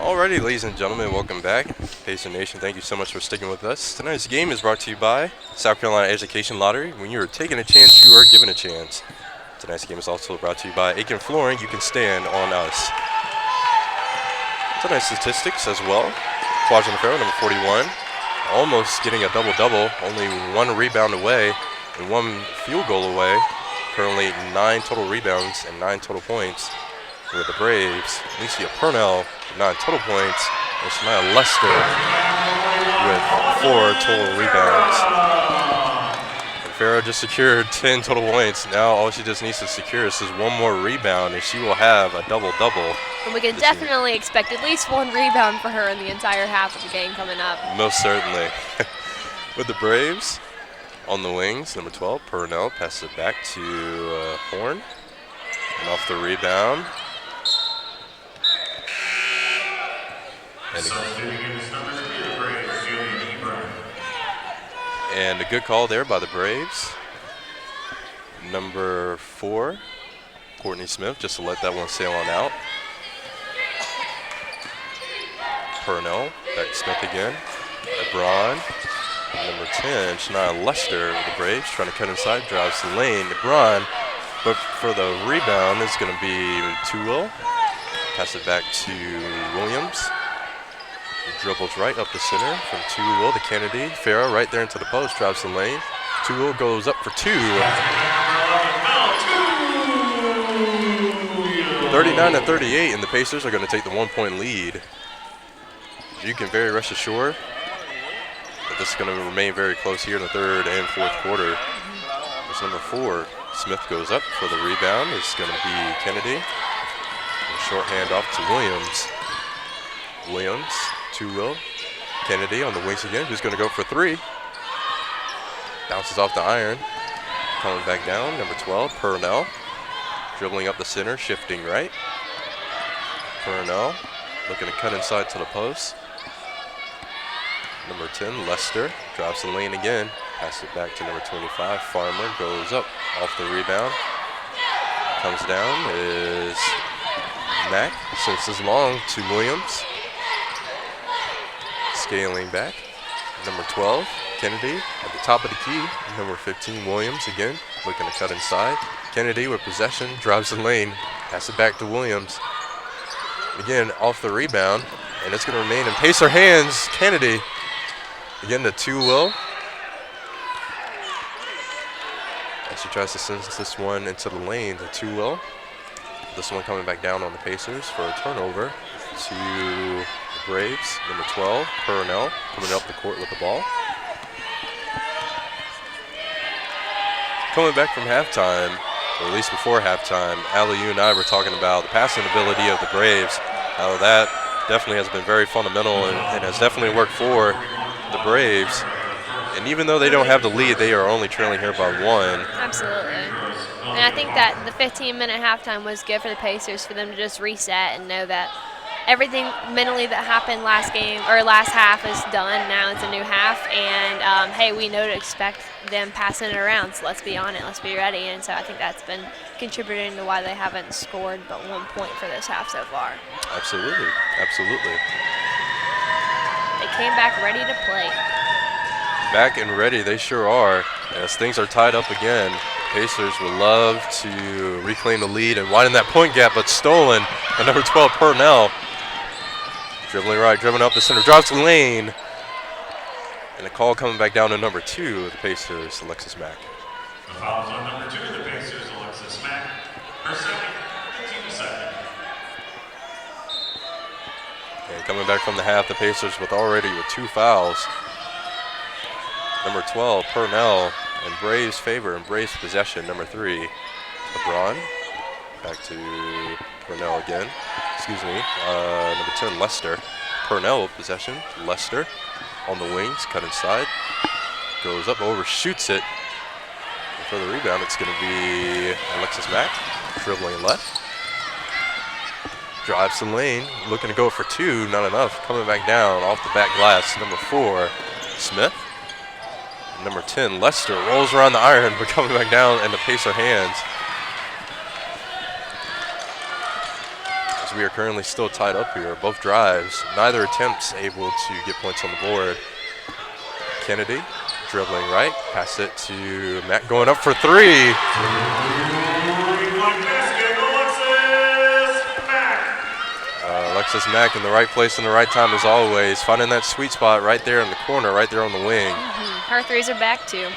Alrighty, ladies and gentlemen, welcome back. Pacer Nation, thank you so much for sticking with us. Tonight's game is brought to you by South Carolina Education Lottery. When you are taking a chance, you are given a chance. Tonight's game is also brought to you by Aiken Flooring. You can stand on us. Tonight's statistics as well. Quadrant Farrow, number 41, almost getting a double-double, only 1 rebound away and 1 field goal away. Currently 9 total rebounds and 9 total points with the Braves. Alicia Purnell, 9 total points, and Shania Lester with 4 total rebounds. And Farrow just secured 10 total points. Now all she just needs to secure is 1 more rebound, and she will have a double-double.
And we can definitely expect at least 1 rebound for her in the entire half of the game coming up.
Most certainly. With the Braves on the wings, number 12, Purnell passes it back to Horn. And off the rebound. And a good call there by the Braves. Number 4, Courtney Smith, just to let that one sail on out. Purnell, back to Smith again. LeBron. Number 10, Shania Lester with the Braves, trying to cut inside, drives the lane. LeBron, but for the rebound, it's going to be Tuwell. Pass it back to Williams. Dribbles right up the center from Tuwell to Kennedy. Farrow right there into the post, drives the lane. Tuwell goes up for 2. 39-38, and the Pacers are going to take the 1-point lead. You can very rest assured that this is going to remain very close here in the 3rd and 4th quarter. It's number 4. Smith goes up for the rebound. It's going to be Kennedy. A short handoff to Williams. Williams, Tuwell, Kennedy on the wings again. Who's going to go for 3? Bounces off the iron. Coming back down, number 12, Purnell. Dribbling up the center, shifting right. Purnell looking to cut inside to the post. Number 10, Lester, drops the lane again. Passes it back to number 25, Farmer, goes up off the rebound. Comes down is Mack, sends this long to Williams. Scaling back, number 12, Kennedy at the top of the key. Number 15, Williams again, looking to cut inside. Kennedy with possession, drives the lane, pass it back to Williams. Again, off the rebound, and it's going to remain in Pacer hands. Kennedy, again to Tuwell. As she tries to send this one into the lane to Tuwell. This one coming back down on the Pacers for a turnover to the Braves. Number 12, Purnell, coming up the court with the ball. Coming back from halftime, or at least before halftime, Allie, you and I were talking about the passing ability of the Braves. How that definitely has been very fundamental and has definitely worked for the Braves. And even though they don't have the lead, they are only trailing here by 1.
Absolutely. And I think that the 15-minute halftime was good for the Pacers, for them to just reset and know that everything mentally that happened last game or last half is done. Now it's a new half, and hey, we know to expect them passing it around. So let's be on it. Let's be ready. And so I think that's been contributing to why they haven't scored but 1 point for this half so far.
Absolutely, absolutely.
They came back ready to play.
Back and ready, they sure are. As things are tied up again, Pacers would love to reclaim the lead and widen that point gap, but stolen by number 12, Purnell. Dribbling right, dribbling up the center, drops the lane. And a call coming back down to number 2 of the Pacers, Alexis Mack.
The foul's on number 2 of the Pacers, Alexis Mack. Her second, the team second.
And coming back from the half, the Pacers with 2 fouls. Number 12, Purnell, in Braves' favor and Braves' possession. Number 3, LeBron. Back to Purnell again. Excuse me. Number 10, Lester. Purnell with possession. Lester on the wings, cut inside. Goes up, overshoots it. And for the rebound, it's going to be Alexis Mack, dribbling left. Drives the lane, looking to go for 2, not enough. Coming back down off the back glass, number 4, Smith. Number 10, Lester, rolls around the iron, but coming back down in the Pacer hands. As as we are currently still tied up here. Both drives, neither attempts able to get points on the board. Kennedy dribbling right, pass it to Matt going up for three. Alexis Mack in the right place in the right time as always, finding that sweet spot right there in the corner, right there on the wing.
Her threes are back too.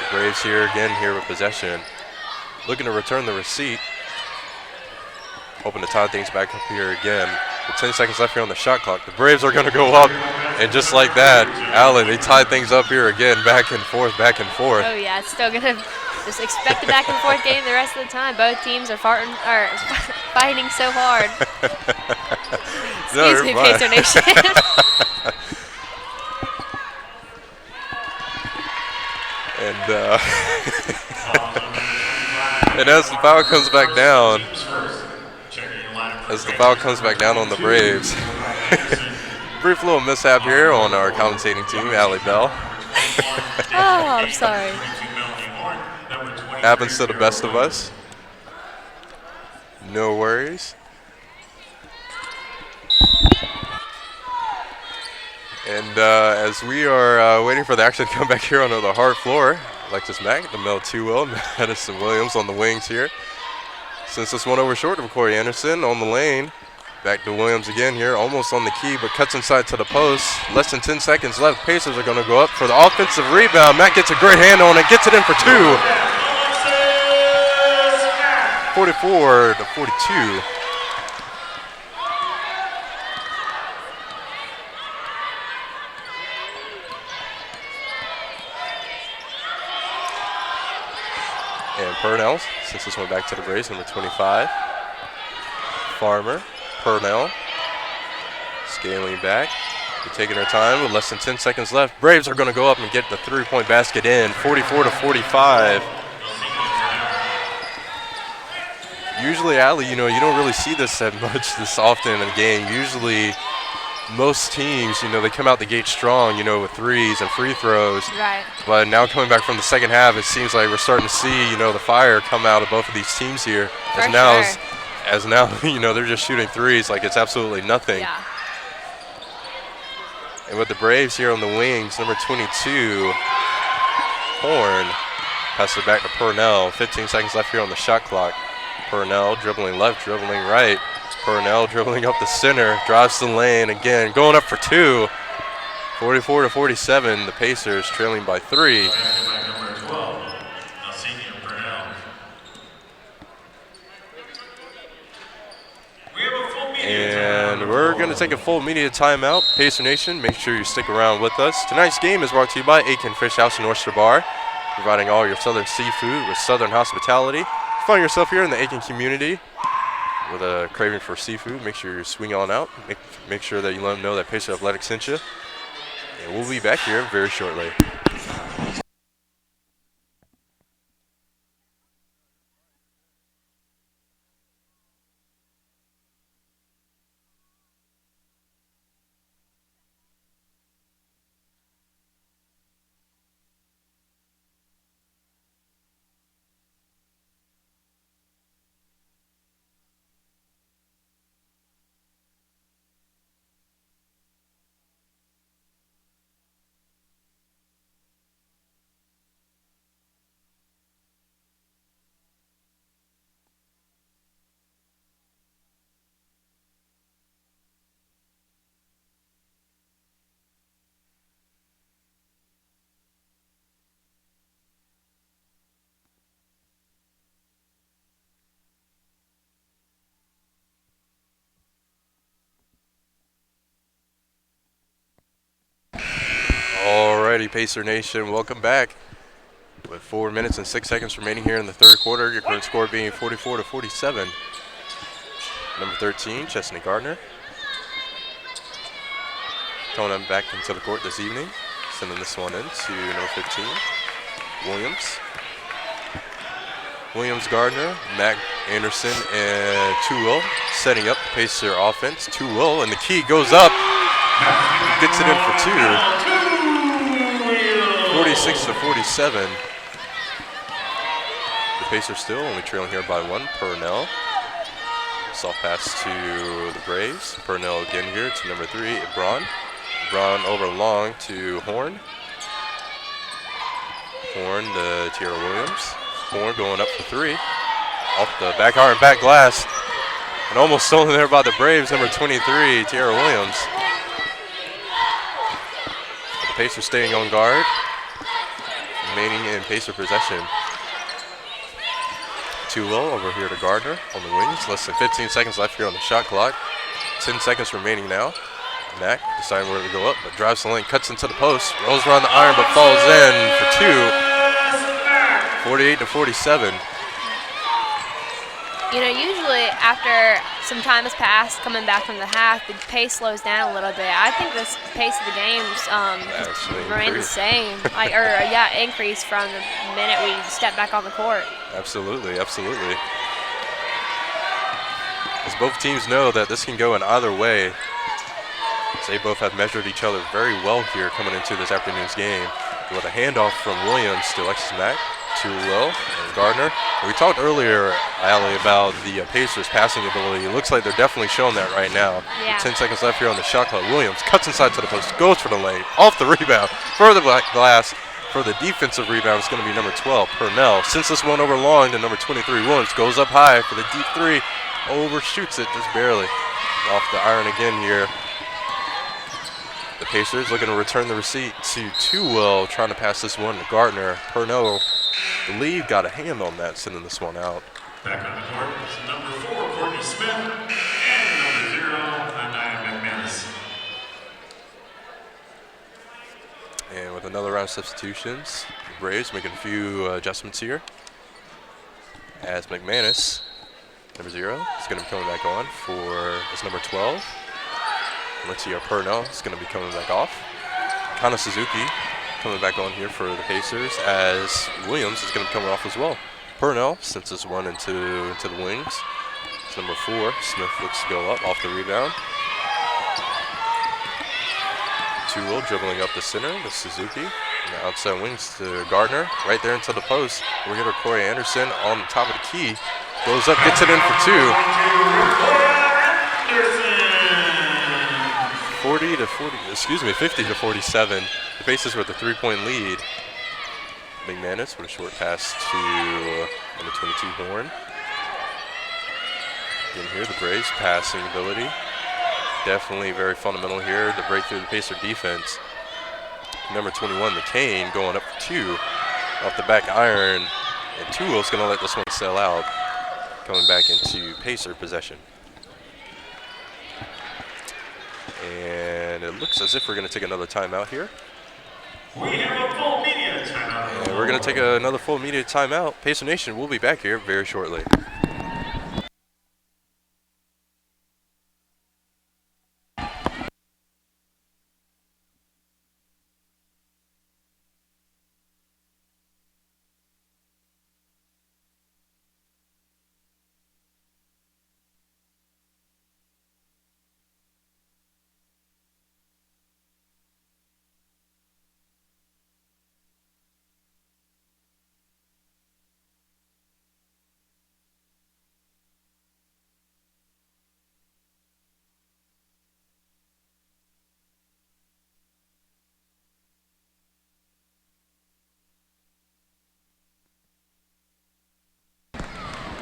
The Braves here again here with possession. Looking to return the receipt. Hoping to tie things back up here again. With 10 seconds left here on the shot clock. The Braves are going to go up, and just like that, Allen, they tied things up here again, back and forth, back and forth.
Oh yeah, it's still gonna just expect a back and forth game the rest of the time. Both teams are fighting so hard. Excuse me, Pacer Nation.
And as the foul comes back down, on the Braves, brief little mishap here on our commentating team, Allie Bell.
Oh, I'm sorry.
Happens to the best of us. No worries. And as we are waiting for the action to come back here onto the hard floor, Alexis Mack, the Mel 2-0, Madison Williams on the wings here. Since this one over short of Corey Anderson on the lane. Back to Williams again here, almost on the key, but cuts inside to the post. Less than 10 seconds left. Pacers are going to go up for the offensive rebound. Matt gets a great hand on it, gets it in for two. 44-42. And Purnell, since this went back to the Braves, number 25. Farmer, Purnell, scaling back. They're taking their time with less than 10 seconds left. Braves are going to go up and get the three-point basket in, 44-45. Usually, Allie, you don't really see this that much this often in a game. Usually, most teams, they come out the gate strong, with threes and free throws.
Right.
But now coming back from the second half, it seems like we're starting to see, the fire come out of both of these teams here. As now, they're just shooting threes like it's absolutely nothing.
Yeah.
And with the Braves here on the wings, number 22, Horn, passes it back to Purnell. 15 seconds left here on the shot clock. Purnell dribbling left, dribbling right. Purnell dribbling up the center, drives the lane again, going up for two. 44-47, the Pacers trailing by three. And we're going to take a full media timeout. Pacer Nation, make sure you stick around with us. Tonight's game is brought to you by Aiken Fish House and Oyster Bar, providing all your southern seafood with southern hospitality. If you find yourself here in the Aiken community with a craving for seafood, make sure you swing on out. Make sure that you let them know that Pacer Athletics sent you. And we'll be back here very shortly. Alrighty, Pacer Nation, welcome back. With 4 minutes and 6 seconds remaining here in the third quarter, your current score being 44-47. Number 13, Chesney Gardner. Coming back into the court this evening, sending this one in to number 15, Williams. Williams, Gardner, Mac Anderson, and Tuwell setting up the Pacer offense. Tuwell, and the key goes up, gets it in for two. 46-47. The Pacers still only trailing here by 1. Purnell. Soft pass to the Braves. Purnell again here to number 3, Braun. Braun over long to Horn. Horn to Tierra Williams. Horn going up for 3. Off the back iron, back glass. And almost stolen there by the Braves, number 23, Tierra Williams. The Pacers staying on guard. Remaining in Pacer possession. 2-0 over here to Gardner on the wings. Less than 15 seconds left here on the shot clock. 10 seconds remaining now. Mack deciding where to go up, but drives the lane, cuts into the post, rolls around the iron, but falls in for 2. 48-47.
You know, usually after some time has passed, coming back from the half, the pace slows down a little bit. I think this pace of the game's remained the same, increase from the minute we step back on the court.
Absolutely, absolutely. As both teams know that this can go in either way. They both have measured each other very well here coming into this afternoon's game. With a handoff from Williams to Alexis Mack. To Will and Gardner. We talked earlier, Allie, about the Pacers' passing ability. It looks like they're definitely showing that right now.
Yeah.
With 10 seconds left here on the shot clock. Williams cuts inside to the post, goes for the lane, off the rebound, further back glass. For the defensive rebound, it's going to be number 12, Purnell. Since this one over long to number 23, Williams goes up high for the deep 3, overshoots it just barely. Off the iron again here. The Pacers looking to return the receipt to Will, trying to pass this one to Gardner. Purnell, I believe, got a hand on that, sending this one out.
Back on the court is number 4, Courtney Smith, and number 0, Anaya McManus.
And with another round of substitutions, the Braves making a few adjustments here. As McManus, number 0, is going to be coming back on for his number 12. Let's see, Purnell is going to be coming back off. Kana Suzuki coming back on here for the Pacers, as Williams is going to be coming off as well. Purnell sends this one into the wings. It's number 4. Smith looks to go up off the rebound. 2-0 dribbling up the center to Suzuki. And the outside wings to Gardner. Right there into the post. We're going to Corey Anderson on the top of the key. Goes up, gets it in for 2. 50-47. The Pacers with a 3-point lead. McManus with a short pass to number 22, Horn. Again here, the Braves passing ability. Definitely very fundamental here to break through the Pacer defense. Number 21, McCain, going up for 2. Off the back iron. And 2 is going to let this one sell out. Coming back into Pacer possession. And it looks as if we're going to take another timeout here.
We have a full media timeout.
And we're going to take another full media timeout. Pacer Nation will be back here very shortly.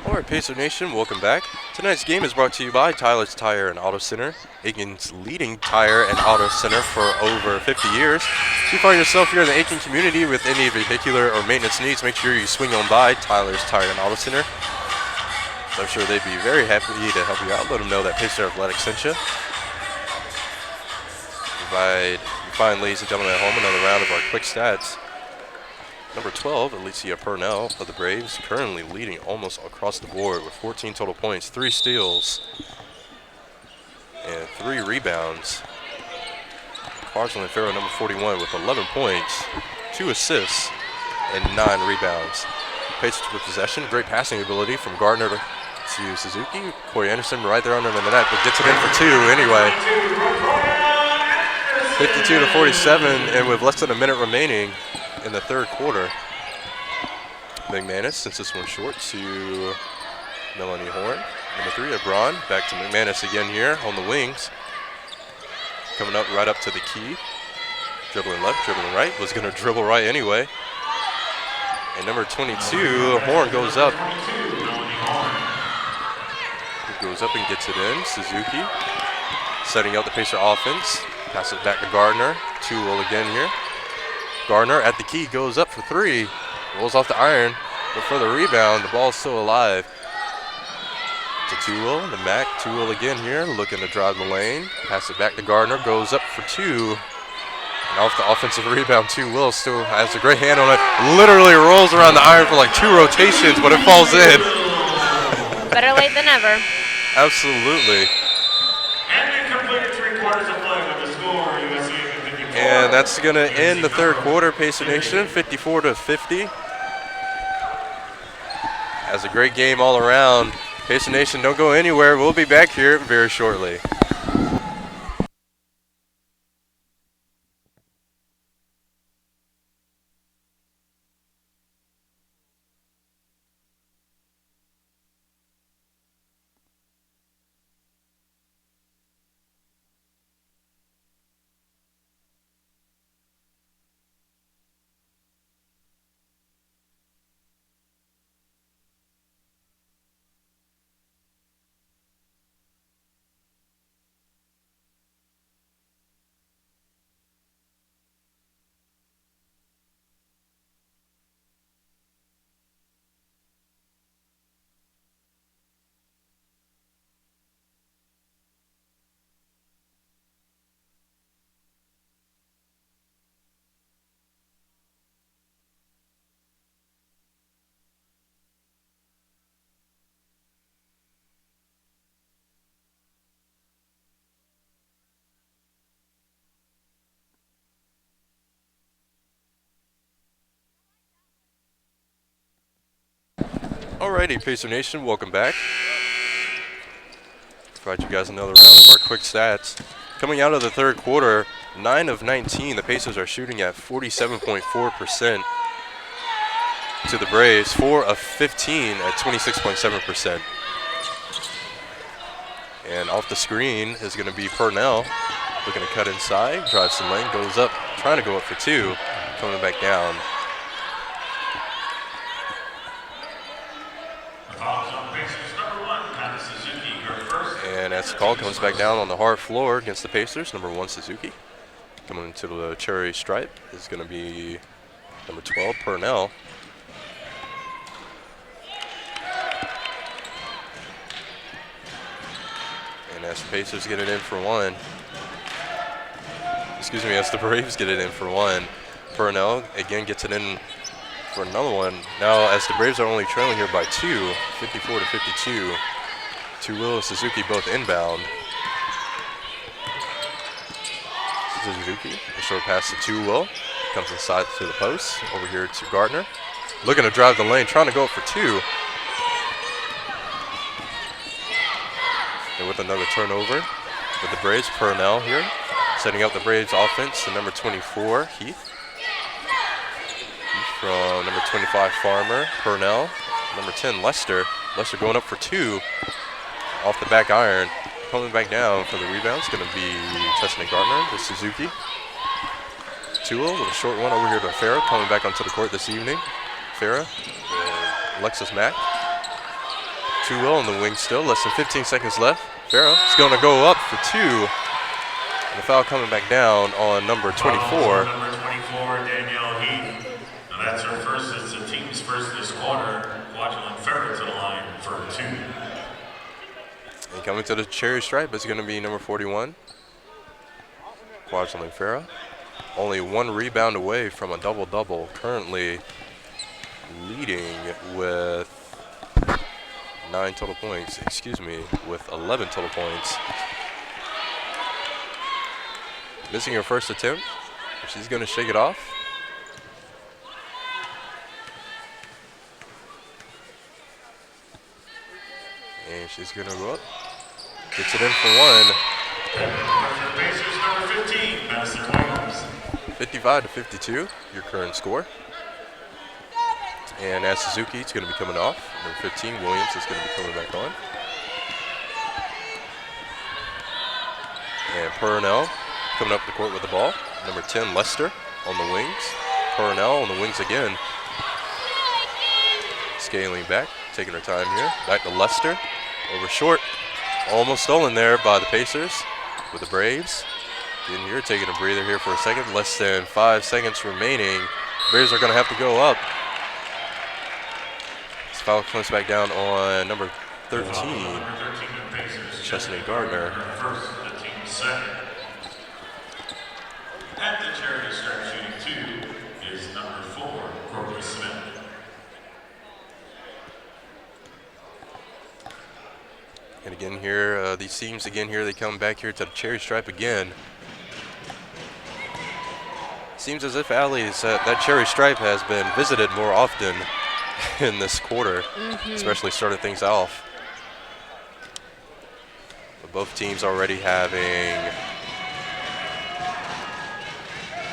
Alright, Pacer Nation, welcome back. Tonight's game is brought to you by Tyler's Tire and Auto Center, Aiken's leading tire and auto center for over 50 years. If you find yourself here in the Aiken community with any vehicular or maintenance needs, make sure you swing on by Tyler's Tire and Auto Center. I'm sure they'd be very happy to help you out. Let them know that Pacer Athletics sent you. You find, ladies and gentlemen, at home another round of our quick stats. Number 12, Alicia Purnell of the Braves, currently leading almost across the board with 14 total points, 3 steals, and 3 rebounds. Rosalind Farrow, number 41, with 11 points, 2 assists, and 9 rebounds. Pacers with possession, great passing ability from Gardner to Suzuki. Corey Anderson right there under the net, but gets it in for 2 anyway. 52-47, and with less than a minute remaining in the third quarter. McManus sends this one short to Melanie Horn. Number 3, Ebron. Back to McManus again here on the wings. Coming up right up to the key. Dribbling left, dribbling right. Was going to dribble right anyway. And number 22, Horn goes up. Goes up and gets it in. Suzuki setting up the Pacer offense. Passes it back to Gardner. 2-will again here. Gardner at the key goes up for 3. Rolls off the iron. But for the rebound, the ball's still alive. To 2-will, to Mack. 2-will again here. Looking to drive the lane. Pass it back to Gardner. Goes up for 2. And off the offensive rebound, 2-will still has a great hand on it. Literally rolls around the iron for like 2 rotations, but it falls in.
Better late than never.
Absolutely.
And they completed 3 quarters of play with the score, USC 54.
And that's going to end the third quarter, Pacer Nation, 54-50. That's a great game all around. Pacer Nation, don't go anywhere. We'll be back here very shortly. Alrighty, Pacer Nation, welcome back. Provide you guys another round of our quick stats. Coming out of the third quarter, 9 of 19, the Pacers are shooting at 47.4% to the Braves, 4 of 15 at 26.7%. And off the screen is going to be Purnell, looking to cut inside, drives some lane, goes up, trying to go up for 2, coming back down. And as the call comes back down on the hard floor against the Pacers, number 1, Suzuki. Coming into the cherry stripe is going to be number 12, Purnell. And as the Pacers get it in for 1, as the Braves get it in for 1, Purnell again gets it in for another one. Now as the Braves are only trailing here by 2, 54-52. 2-will and Suzuki both inbound. Suzuki, a short pass to 2-will. Comes inside to the post. Over here to Gardner. Looking to drive the lane, trying to go up for 2. And with another turnover with the Braves, Purnell here. Setting up the Braves offense to number 24, Heath. From number 25, Farmer. Purnell. Number 10, Lester. Lester going up for 2. Off the back iron, coming back down for the rebound. It's going to be Chestnut Gardner with Suzuki. 2-will with a short one over here to Farah, coming back onto the court this evening. Farah, Alexis Mack. 2-will on the wing still, less than 15 seconds left. Farah is going to go up for 2. And the foul coming back down on number 24.
Number 24, Danielle Heath. Now that's her first, it's the team's first this quarter. Quadrillant Farah to the line for 2.
And coming to the cherry stripe is going to be number 41, Quadrillant Farah. Only 1 rebound away from a double-double, currently leading with 11 total points. Missing her first attempt. She's going to shake it off. And she's going to go up. Gets it in for 1.
Pacers number 15, Madison Williams.
55-52, your current score. And as Suzuki is going to be coming off. Number 15, Williams, is going to be coming back on. And Purnell coming up the court with the ball. Number 10, Lester on the wings. Purnell on the wings again. Scaling back, taking her time here. Back to Lester. Over short. Almost stolen there by the Pacers with the Braves. In here, taking a breather here for a second. Less than 5 seconds remaining. Braves are going to have to go up. This foul comes back down on number 13, Chestnut Gardner.
At the charity stripe shooting 2 is number 4, Courtney Smith.
And again here, these teams again here, they come back here to the cherry stripe again. Seems as if Allie's that cherry stripe has been visited more often in this quarter, especially starting things off. But both teams already having,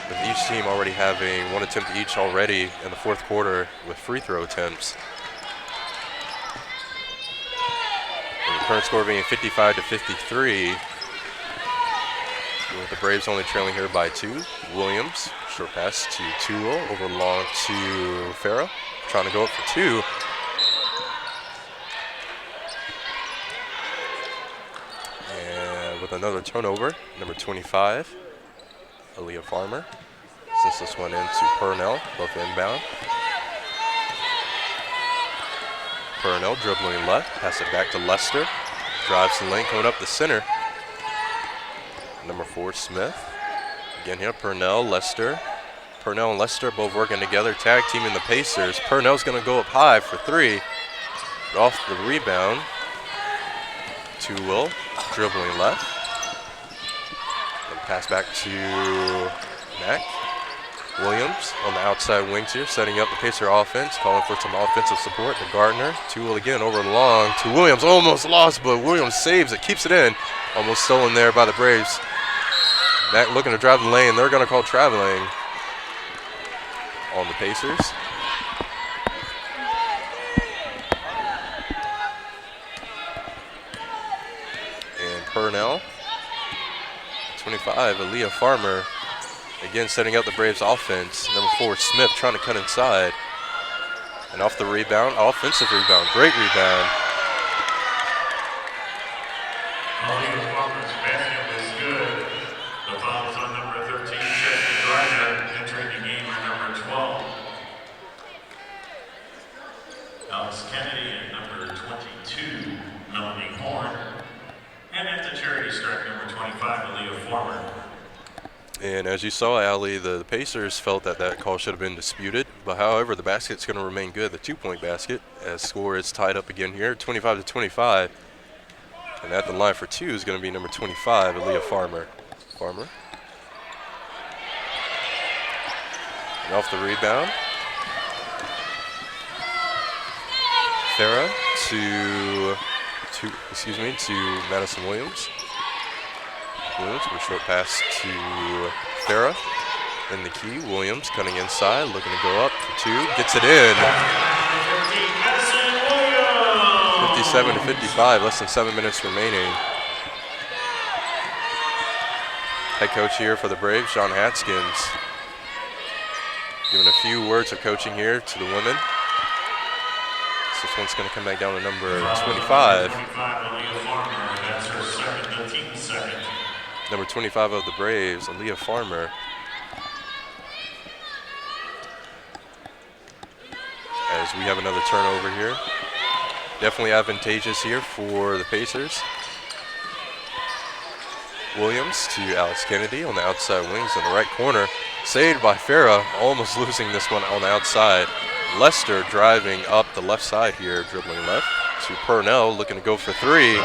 with each team already having 1 attempt each already in the 4th quarter with free throw attempts. And the current score being 55-53. With the Braves only trailing here by 2. Williams, short pass to Toole, over long to Farah, trying to go up for 2. And with another turnover, number 25, Aaliyah Farmer, sends this one into Purnell, both inbound. Purnell dribbling left, pass it back to Lester, drives the lane, coming up the center. Number 4, Smith. Again here, Purnell, Lester. Purnell and Lester both working together, tag teaming the Pacers. Purnell's going to go up high for 3. But off the rebound, Toole, dribbling left. And pass back to Mack. Williams on the outside wings here, setting up the Pacer offense, calling for some offensive support to Gardner. Toole again over long to Williams, almost lost, but Williams saves it, keeps it in. Almost stolen there by the Braves. Mack looking to drive the lane. They're going to call traveling on the Pacers. And Purnell, 25, Aaliyah Farmer, again setting up the Braves offense. Number 4, Smith trying to cut inside. And off the rebound, offensive rebound, great rebound.
Aaliyah Farmer's basket was good. The fouls on number 13, Chestnut Gardner, entering the game are number 12. Alex Kennedy and number 22, Melanie Horn. And at the charity stripe, number 25, Aaliyah Farmer.
And as you saw, Allie, the Pacers felt that that call should have been disputed. But however, the basket's going to remain good, the 2-point basket, as score is tied up again here, 25-25. And at the line for 2 is going to be number 25, Aaliyah Farmer. And off the rebound, Farah to Madison Williams. Williams with a short pass to Farah in the key. Williams cutting inside, looking to go up for 2, gets it in. 57-55, less than 7 minutes remaining. Head coach here for the Braves, John Haskins, giving a few words of coaching here to the women. So this one's going to come back down to number 25.
That's her second, the team's second.
Number 25 of the Braves, Aaliyah Farmer. As we have another turnover here. Definitely advantageous here for the Pacers. Williams to Alex Kennedy on the outside wings in the right corner. Saved by Farah, almost losing this one on the outside. Lester driving up the left side here, dribbling left to Purnell, looking to go for 3.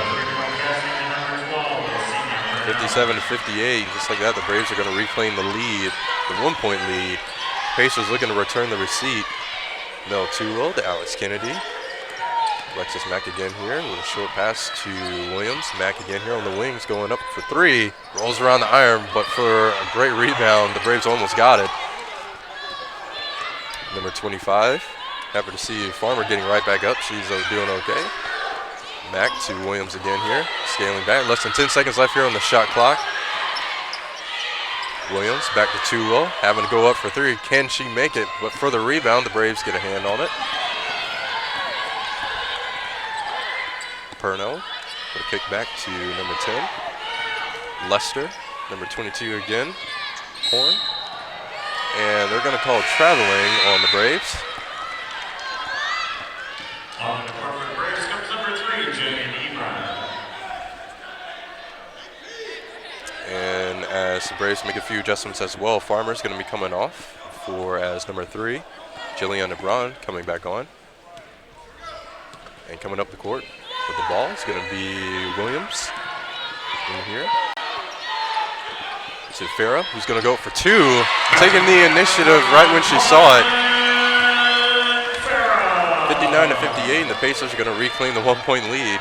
57-58, just like that, the Braves are going to reclaim the lead, the 1-point lead. Pacers looking to return the receipt. Mel Toole to Alex Kennedy. Alexis Mack again here with a short pass to Williams. Mack again here on the wings, going up for 3. Rolls around the iron, but for a great rebound, the Braves almost got it. Number 25, Happy to see Farmer getting right back up. She's doing okay. Back to Williams again here. Scaling back. Less than 10 seconds left here on the shot clock. Williams back to 2-0. Having to go up for 3. Can she make it? But for the rebound, the Braves get a hand on it. Purnell with a kick back to number 10. Lester, number 22 again. Horn. And they're going to call traveling on the Braves.
On the Department of Braves comes number 3, Jenny Ebron.
And as the Braves make a few adjustments as well, Farmer's going to be coming off for as number 3, Jillian Ebron coming back on. And coming up the court with the ball is going to be Williams in here. To Farah, who's going to go for 2, taking the initiative right when she saw it. 59 to 58, and the Pacers are going to reclaim the 1-point lead.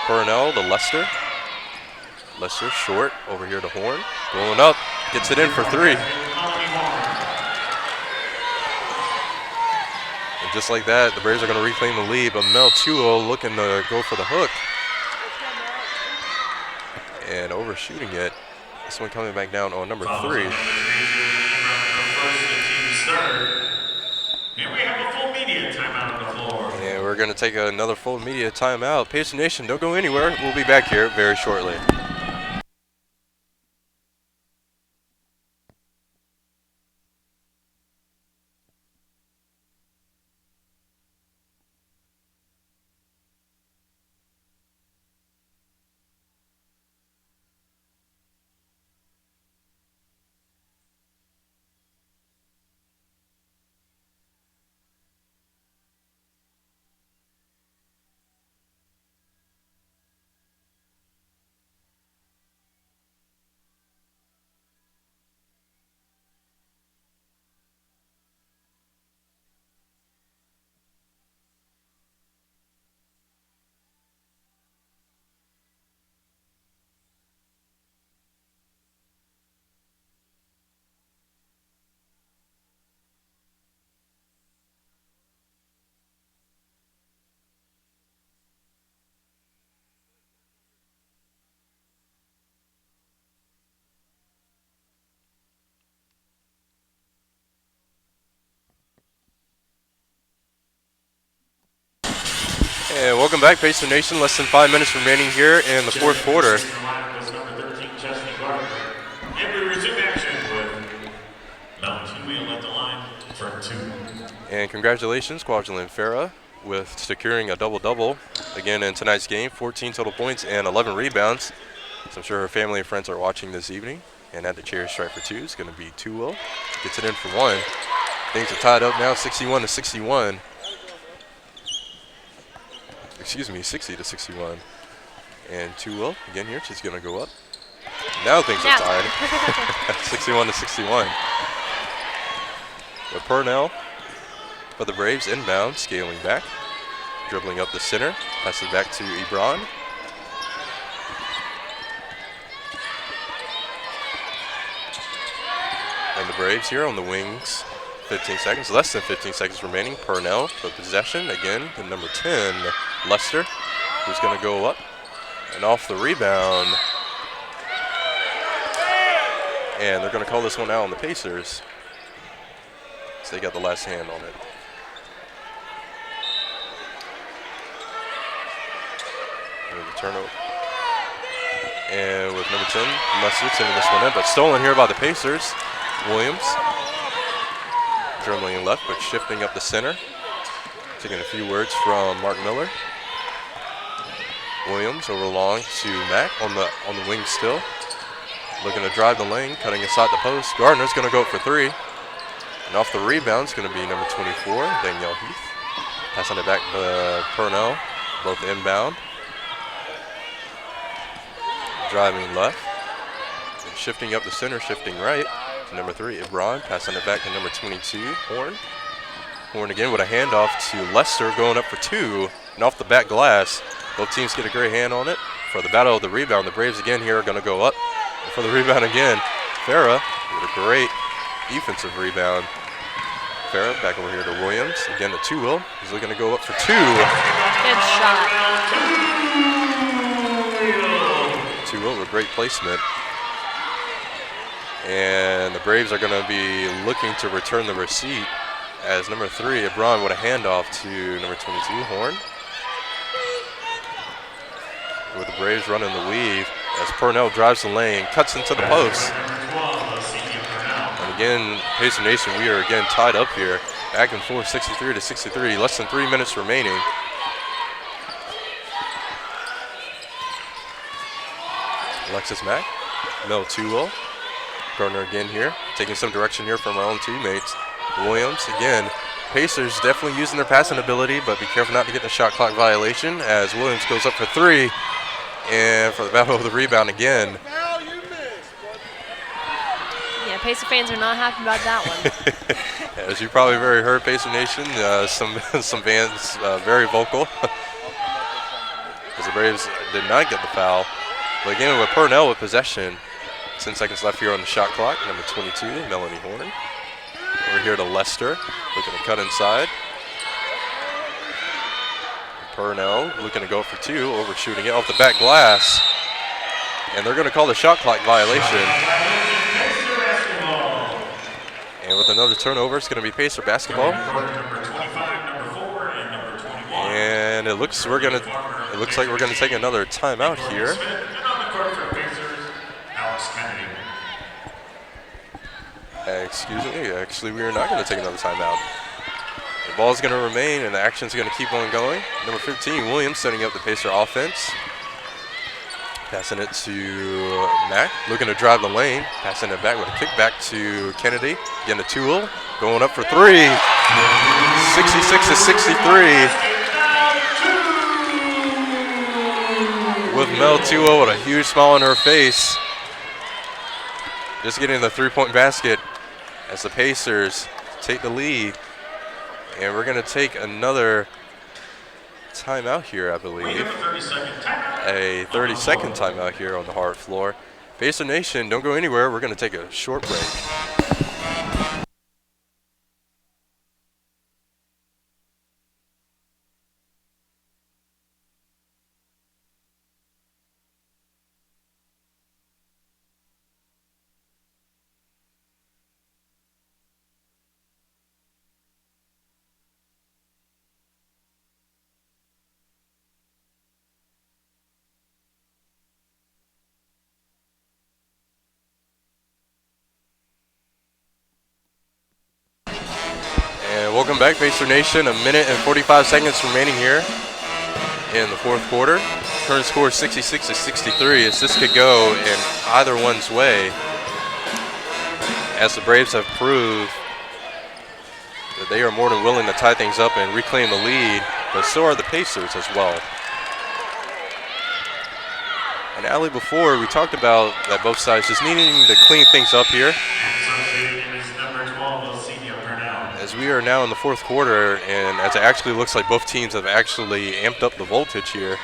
Purnell to Lester. Lester short over here to Horn. Going up, gets it in for 3. And just like that, the Braves are going to reclaim the lead, but Mel Tuo looking to go for the hook. And overshooting it. This one coming back down on number 3.
And we have a full media timeout on the floor.
And we're going to take another full media timeout. Pacer Nation, don't go anywhere. We'll be back here very shortly. And welcome back, Pacer Nation. Less than 5 minutes remaining here in the fourth quarter.
And we resume action with Mountain Wheel at the line for 2.
And congratulations, Kwajalein Farah, with securing a double-double again in tonight's game. 14 total points and 11 rebounds. So I'm sure her family and friends are watching this evening. And at the chair strike for 2 is going to be 2-0. Gets it in for 1. Things are tied up now, 61 to 61. Excuse me, 60 to 61. And 2-0 again here. She's going to go up. Now things are tied. 61 to 61. But Purnell for the Braves inbound, scaling back, dribbling up the center, passes it back to Ebron. And the Braves here on the wings. 15 seconds, less than 15 seconds remaining. Purnell for possession again. And number 10, Lester, who's going to go up and off the rebound. And they're going to call this one out on the Pacers. So they got the last hand on it. There's a turnover. And with number 10, Lester sending this one in, but stolen here by the Pacers. Williams dribbling left, but shifting up the center. Taking a few words from Mark Miller. Williams over long to Mack on the wing still. Looking to drive the lane, cutting inside the post. Gardner's going to go for 3. And off the rebound is going to be number 24, Danielle Heath. Passing it back to Purnell, both inbound. Driving left. And shifting up the center, shifting right. To number 3, Ebron. Passing it back to number 22, Horn. Horn again with a handoff to Lester, going up for 2. And off the back glass, both teams get a great hand on it. For the battle of the rebound, the Braves again here are going to go up. And for the rebound again, Farah with a great defensive rebound. Farah back over here to Williams. Again, the 2-will. He's looking to go up for 2.
Good shot.
2-will with great placement. And the Braves are going to be looking to return the receipt as number 3, Abron, with a handoff to number 22, Horn. With the Braves running the weave as Purnell drives the lane, cuts into the post. And again, Pacer Nation, we are again tied up here. Back and forth, 63-63, less than 3 minutes remaining. Alexis Mack, Mel 2-will. Gardner again here, taking some direction here from our own teammates. Williams again. Pacers definitely using their passing ability, but be careful not to get the shot clock violation as Williams goes up for 3. And for the battle of the rebound again.
Yeah, Pacer fans are not happy about that one.
As you probably very heard, Pacer Nation, some fans very vocal. As the Braves did not get the foul. But again, with Purnell with possession. 10 seconds left here on the shot clock. Number 22, Melanie Horn. Over here to Lester, looking to cut inside. Purnell looking to go for 2, overshooting it off the back glass. And they're going to call the shot clock violation. And with another turnover, it's going to be Pacer basketball. And it looks like we're going to take another timeout here. Excuse me, actually we are not going to take another timeout. The ball is going to remain and the action is going to keep on going. Number 15, Williams, setting up the Pacer offense. Passing it to Mack, looking to drive the lane. Passing it back with a kickback to Kennedy. Again, the 2-will, going up for 3. 66-63. With Mel 2-will with a huge smile on her face. Just getting the 3-point basket as the Pacers take the lead. And we're going to take another timeout here, I believe. A 30-second timeout here on the hard floor. Pacer Nation, don't go anywhere. We're going to take a short break. Welcome back, Pacer Nation. 1 minute and 45 seconds remaining here in the fourth quarter. Current score 66-63 as this could go in either one's way, as the Braves have proved that they are more than willing to tie things up and reclaim the lead, but so are the Pacers as well. And Allie, before we talked about that both sides just needing to clean things up here. As we are now in the fourth quarter, and as it actually looks like both teams have actually amped up the voltage here.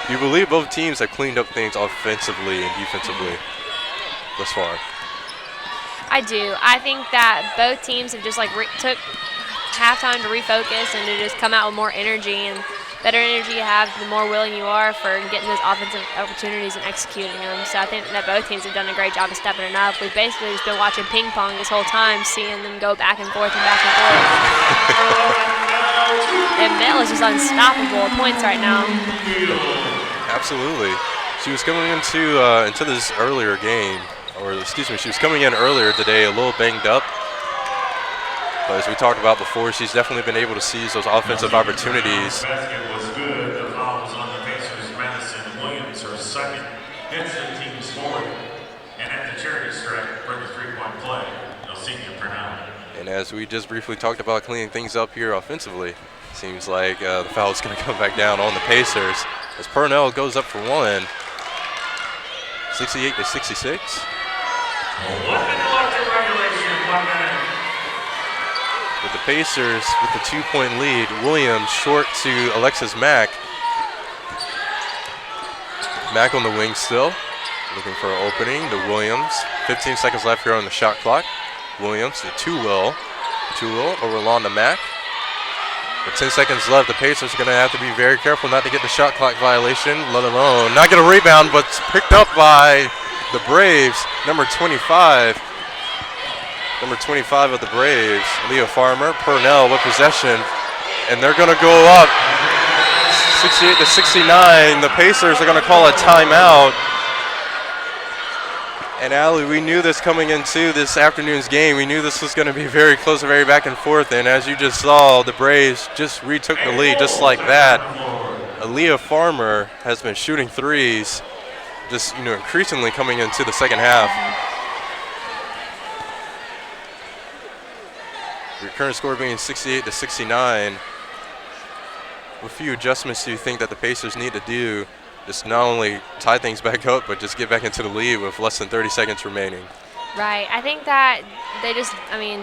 Do you believe both teams have cleaned up things offensively and defensively thus far?
I do. I think that both teams have just took halftime to refocus and to just come out with more energy, and better energy you have, the more willing you are for getting those offensive opportunities and executing them. So I think that both teams have done a great job of stepping it up. We've basically just been watching ping pong this whole time, seeing them go back and forth and back and forth. And Mel is just unstoppable at points right now.
Absolutely. She was coming into this earlier game, or excuse me, she was coming in earlier today a little banged up. But as we talked about before, she's definitely been able to seize those offensive opportunities.
The basket was good. The foul was on the Pacers. Madison Williams, her second, hits the team's fourth. And at the charity stripe for the three-point play, Elsinia Purnell.
And as we just briefly talked about cleaning things up here offensively, seems like the foul is going to come back down on the Pacers as Purnell goes up for 1. 68-66.
1 minute left in regulation. 1 minute.
With the Pacers with the 2-point lead, Williams short to Alexis Mack. Mack on the wing still, looking for an opening to Williams. 15 seconds left here on the shot clock. Williams, the 2-will, Toole over Londa Mack. With 10 seconds left, the Pacers are going to have to be very careful not to get the shot clock violation, let alone not get a rebound, but it's picked up by the Braves, number 25. Number 25 of the Braves, Leah Farmer. Purnell with possession, and they're going to go up 68-69. The Pacers are going to call a timeout. And Allie, we knew this coming into this afternoon's game. We knew this was going to be very close, very back and forth. And as you just saw, the Braves just retook the lead just like that. Aaliyah Farmer has been shooting threes, just increasingly coming into the second half. Your current score being 68-69. A few adjustments you think that the Pacers need to do, just not only tie things back up, but just get back into the lead with less than 30 seconds remaining.
Right. I think that they just,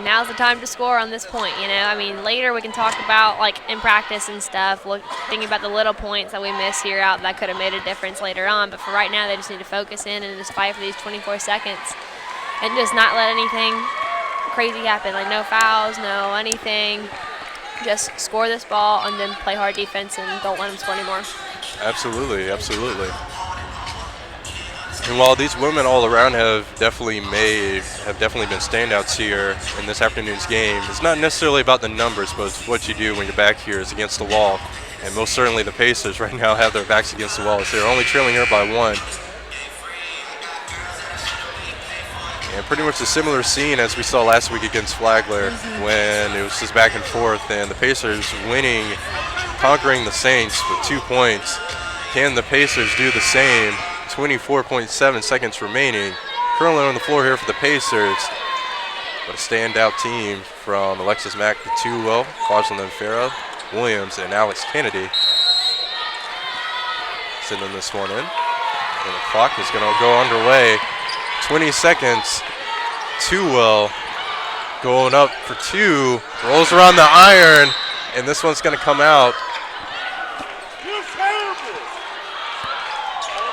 now's the time to score on this point, later we can talk about, like, in practice and stuff, thinking about the little points that we miss here out that could have made a difference later on. But for right now, they just need to focus in and just fight for these 24 seconds and just not let anything crazy happen, like no fouls, no anything. Just score this ball and then play hard defense and don't let them score anymore.
Absolutely, absolutely. And while these women all around have definitely been standouts here in this afternoon's game, it's not necessarily about the numbers, but it's what you do when your back here is against the wall. And most certainly the Pacers right now have their backs against the wall. So they're only trailing here by 1. And pretty much a similar scene as we saw last week against Flagler, when it was just back and forth, and the Pacers winning, conquering the Saints with 2 points. Can the Pacers do the same? 24.7 seconds remaining. Currently on the floor here for the Pacers, but a standout team from Alexis Mack to Tuwell, Rosalind Farah, Williams, and Alex Kennedy. Sending this one in, and the clock is going to go underway. 20 seconds. Tuwell going up for 2, rolls around the iron, and this one's going to come out.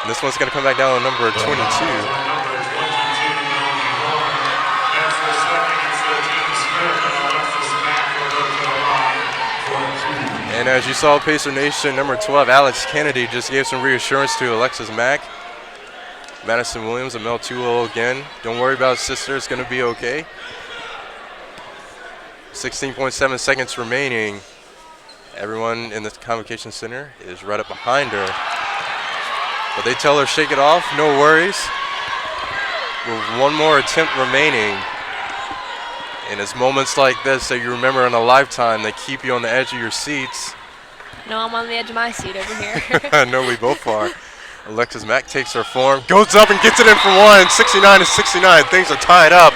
And this one's going to come back down to number 22. And as you saw, Pacer Nation, number 12, Alex Kennedy, just gave some reassurance to Alexis Mack. Madison Williams and Mel Tuwell again. Don't worry about sister, it's going to be okay. 16.7 seconds remaining. Everyone in the Convocation Center is right up behind her. But they tell her, shake it off, no worries. With one more attempt remaining. And it's moments like this that you remember in a lifetime that keep you on the edge of your seats.
No, I'm on the edge of my seat over here.
I know we both are. Alexis Mack takes her form, goes up and gets it in for 1, 69-69. Things are tied up.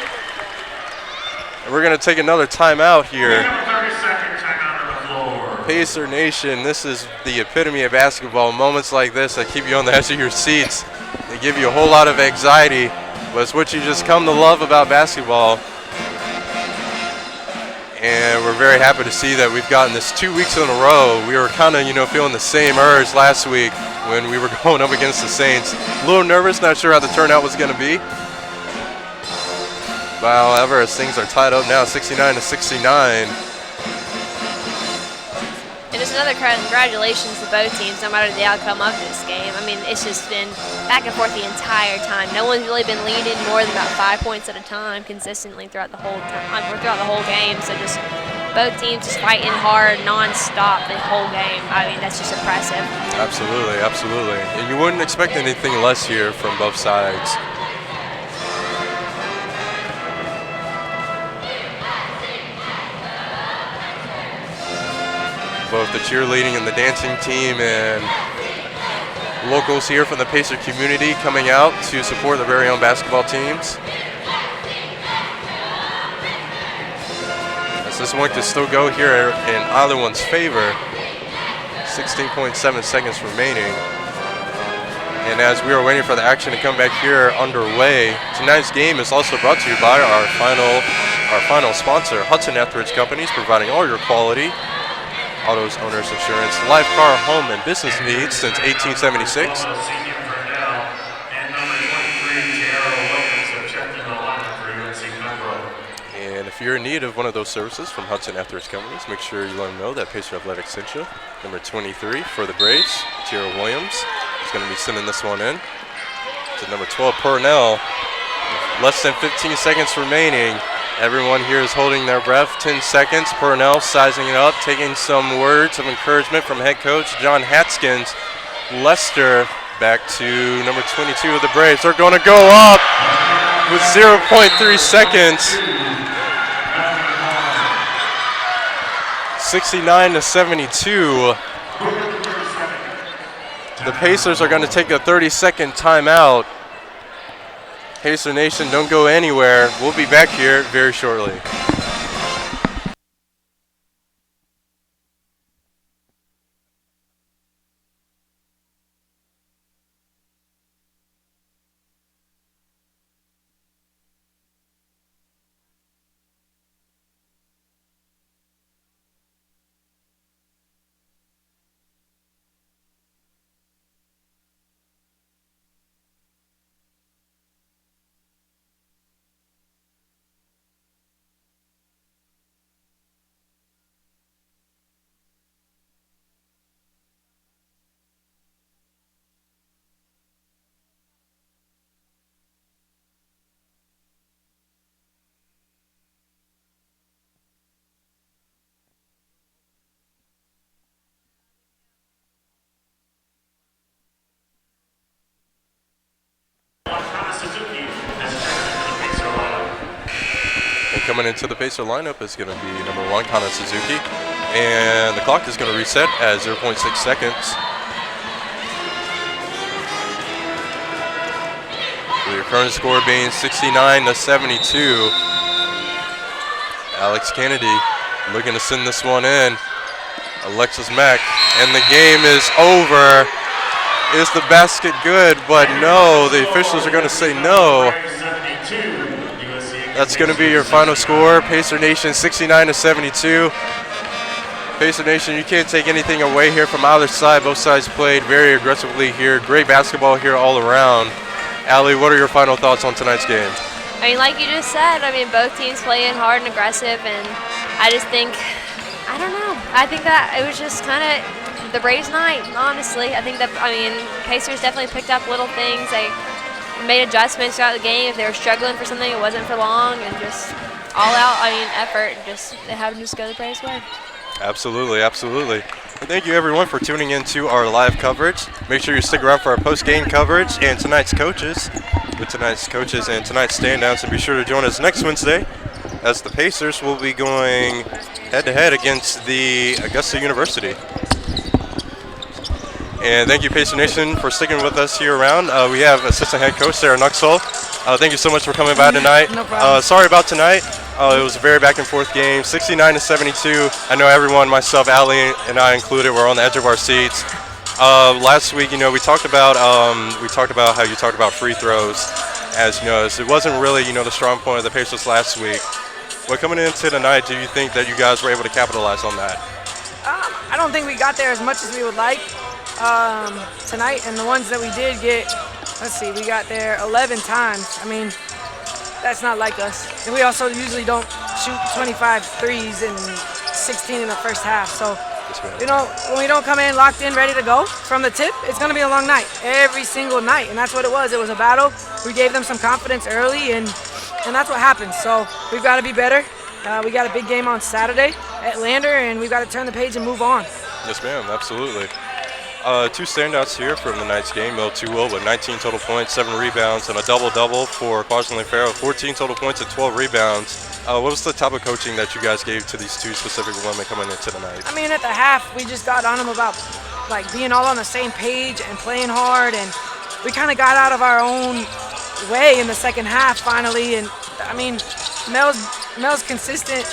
And we're going to take another timeout here.
30-second timeout on the floor.
Pacer Nation, this is the epitome of basketball. Moments like this that keep you on the edge of your seats. They give you a whole lot of anxiety, but it's what you just come to love about basketball. And we're very happy to see that we've gotten this 2 weeks in a row. We were kind of, feeling the same urge last week when we were going up against the Saints. A little nervous, not sure how the turnout was going to be. But however, as things are tied up now, 69-69.
And just another congratulations to both teams, no matter the outcome of this game. It's just been back and forth the entire time. No one's really been leading more than about 5 points at a time consistently throughout the whole time, or throughout the whole game. So just both teams just fighting hard, non-stop the whole game. That's just impressive.
Absolutely, absolutely. And you wouldn't expect anything less here from both sides. Both the cheerleading and the dancing team and locals here from the Pacer community coming out to support their very own basketball teams. As this one could still go here in either one's favor. 16.7 seconds remaining. And as we are waiting for the action to come back here underway, tonight's game is also brought to you by our final sponsor, Hudson Etheridge Companies, providing all your quality autos, owners, insurance, life, car, home, and business needs since 1876.
And number 23, Tara Williams, of checked in the lineup for UNC Pembroke.
And if If you're in need of one of those services from Hudson Athletic Companies, make sure you let them know that Pacer Athletics sent you. Number 23 for the Braves, Tierra Williams, is going to be sending this one in to number 12, Purnell. Less than 15 seconds remaining. Everyone here is holding their breath. 10 seconds. Purnell sizing it up, taking some words of encouragement from head coach John Hatskins. Lester back to number 22 of the Braves. They're going to go up with 0.3 seconds. 69-72. The Pacers are going to take a 30-second timeout. Pacer Nation, don't go anywhere. We'll be back here very shortly. Coming into the Pacer lineup is going to be number 1, Kana Suzuki. And the clock is going to reset at 0.6 seconds. With your current score being 69-72. Alex Kennedy looking to send this one in. Alexis Mack. And the game is over. Is the basket good? But no, the officials are going to say no. That's going to be your final score. Pacer Nation 69-72. Pacer Nation, you can't take anything away here from either side. Both sides played very aggressively here. Great basketball here all around. Allie, what are your final thoughts on tonight's game?
I mean, like you just said, I mean, both teams playing hard and aggressive, and I just think, I don't know. I think that it was just kind of the Braves' night, honestly. I think that, I mean, Pacers definitely picked up little things. They made adjustments throughout the game. If they were struggling for something, it wasn't for long, and just all out, I mean, effort. Just they had to just go the Braves' way.
Absolutely, absolutely. And thank you everyone for tuning in to our live coverage. Make sure you stick around for our post-game coverage and tonight's coaches and tonight's standouts. And be sure to join us next Wednesday as the Pacers will be going head-to-head against the Augusta University. And thank you, Pacer Nation, for sticking with us here around. We have assistant head coach Sarah Nuxall. Thank you so much for coming by tonight.
No problem.
Sorry about tonight. It was a very back-and-forth game, 69-72. I know everyone, myself, Allie, and I included, were on the edge of our seats. Last week, you know, we talked about how you talked about free throws, as you know, it wasn't really, you know, the strong point of the Pacers last week. But coming into tonight, do you think that you guys were able to capitalize on that?
I don't think we got there as much as we would like tonight, and the ones that we did get, let's see, we got there 11 times. I mean, that's not like us. And we also usually don't shoot 25 threes and 16 in the first half. So, you know, when we don't come in locked in, ready to go from the tip, it's going to be a long night, every single night. And that's what it was. It was a battle. We gave them some confidence early, and that's what happens. So we've got to be better. We got a big game on Saturday at Lander, and we've got to turn the page and move on.
Yes, ma'am, absolutely. Two standouts here from tonight's game. Mel Tuwell with 19 total points, 7 rebounds, and a double-double for Quadrant Farrow, 14 total points and 12 rebounds. What was the type of coaching that you guys gave to these two specific women coming into tonight?
I mean, at the half, we just got on them about like being all on the same page and playing hard, and we kind of got out of our own way in the second half finally. And I mean, Mel's consistent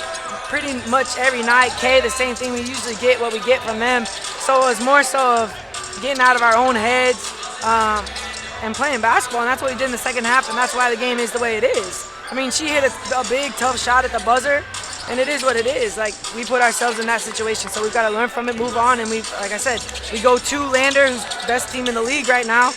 pretty much every night. Kay, the same thing. We usually get what we get from them. So it was more so of getting out of our own heads and playing basketball, and that's what we did in the second half, and that's why the game is the way it is. I mean, she hit a big, tough shot at the buzzer, and it is what it is. Like, we put ourselves in that situation, so we've got to learn from it, move on, and like I said, we go to Lander, who's the best team in the league right now,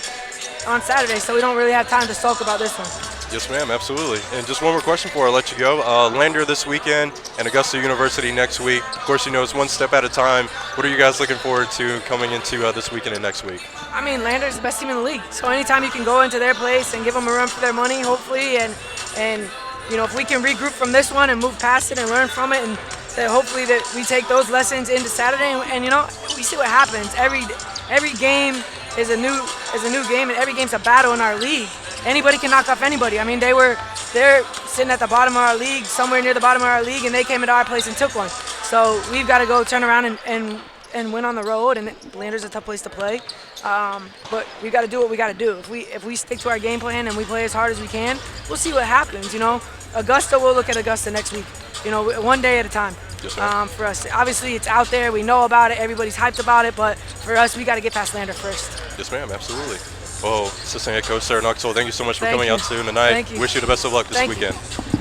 on Saturday, so we don't really have time to sulk about this one.
Yes, ma'am, absolutely. And just one more question before I let you go. Lander this weekend and Augusta University next week. Of course, you know, it's one step at a time. What are you guys looking forward to coming into this weekend and next week?
I mean, Lander's the best team in the league. So anytime you can go into their place and give them a run for their money, hopefully, and you know, if we can regroup from this one and move past it and learn from it, and that hopefully that we take those lessons into Saturday, and you know, we see what happens. Every game is a new game, and every game's a battle in our league. Anybody can knock off anybody. I mean, they're sitting at the bottom of our league, somewhere near the bottom of our league, and they came into our place and took one. So we've got to go turn around and win on the road, and Lander's a tough place to play. But we got to do what we got to do. If we stick to our game plan and we play as hard as we can, we'll see what happens. You know, Augusta, we'll look at Augusta next week. You know, one day at a time.
Yes,
for us, obviously, it's out there. We know about it. Everybody's hyped about it. But for us, we got to get past Lander first.
Yes, ma'am, absolutely. Well, Assistant Head Coach Sarah Nuxel, thank you so much for
Thank
coming
you.
out soon tonight.
Thank you.
Wish you the best of luck this
Thank you.
weekend.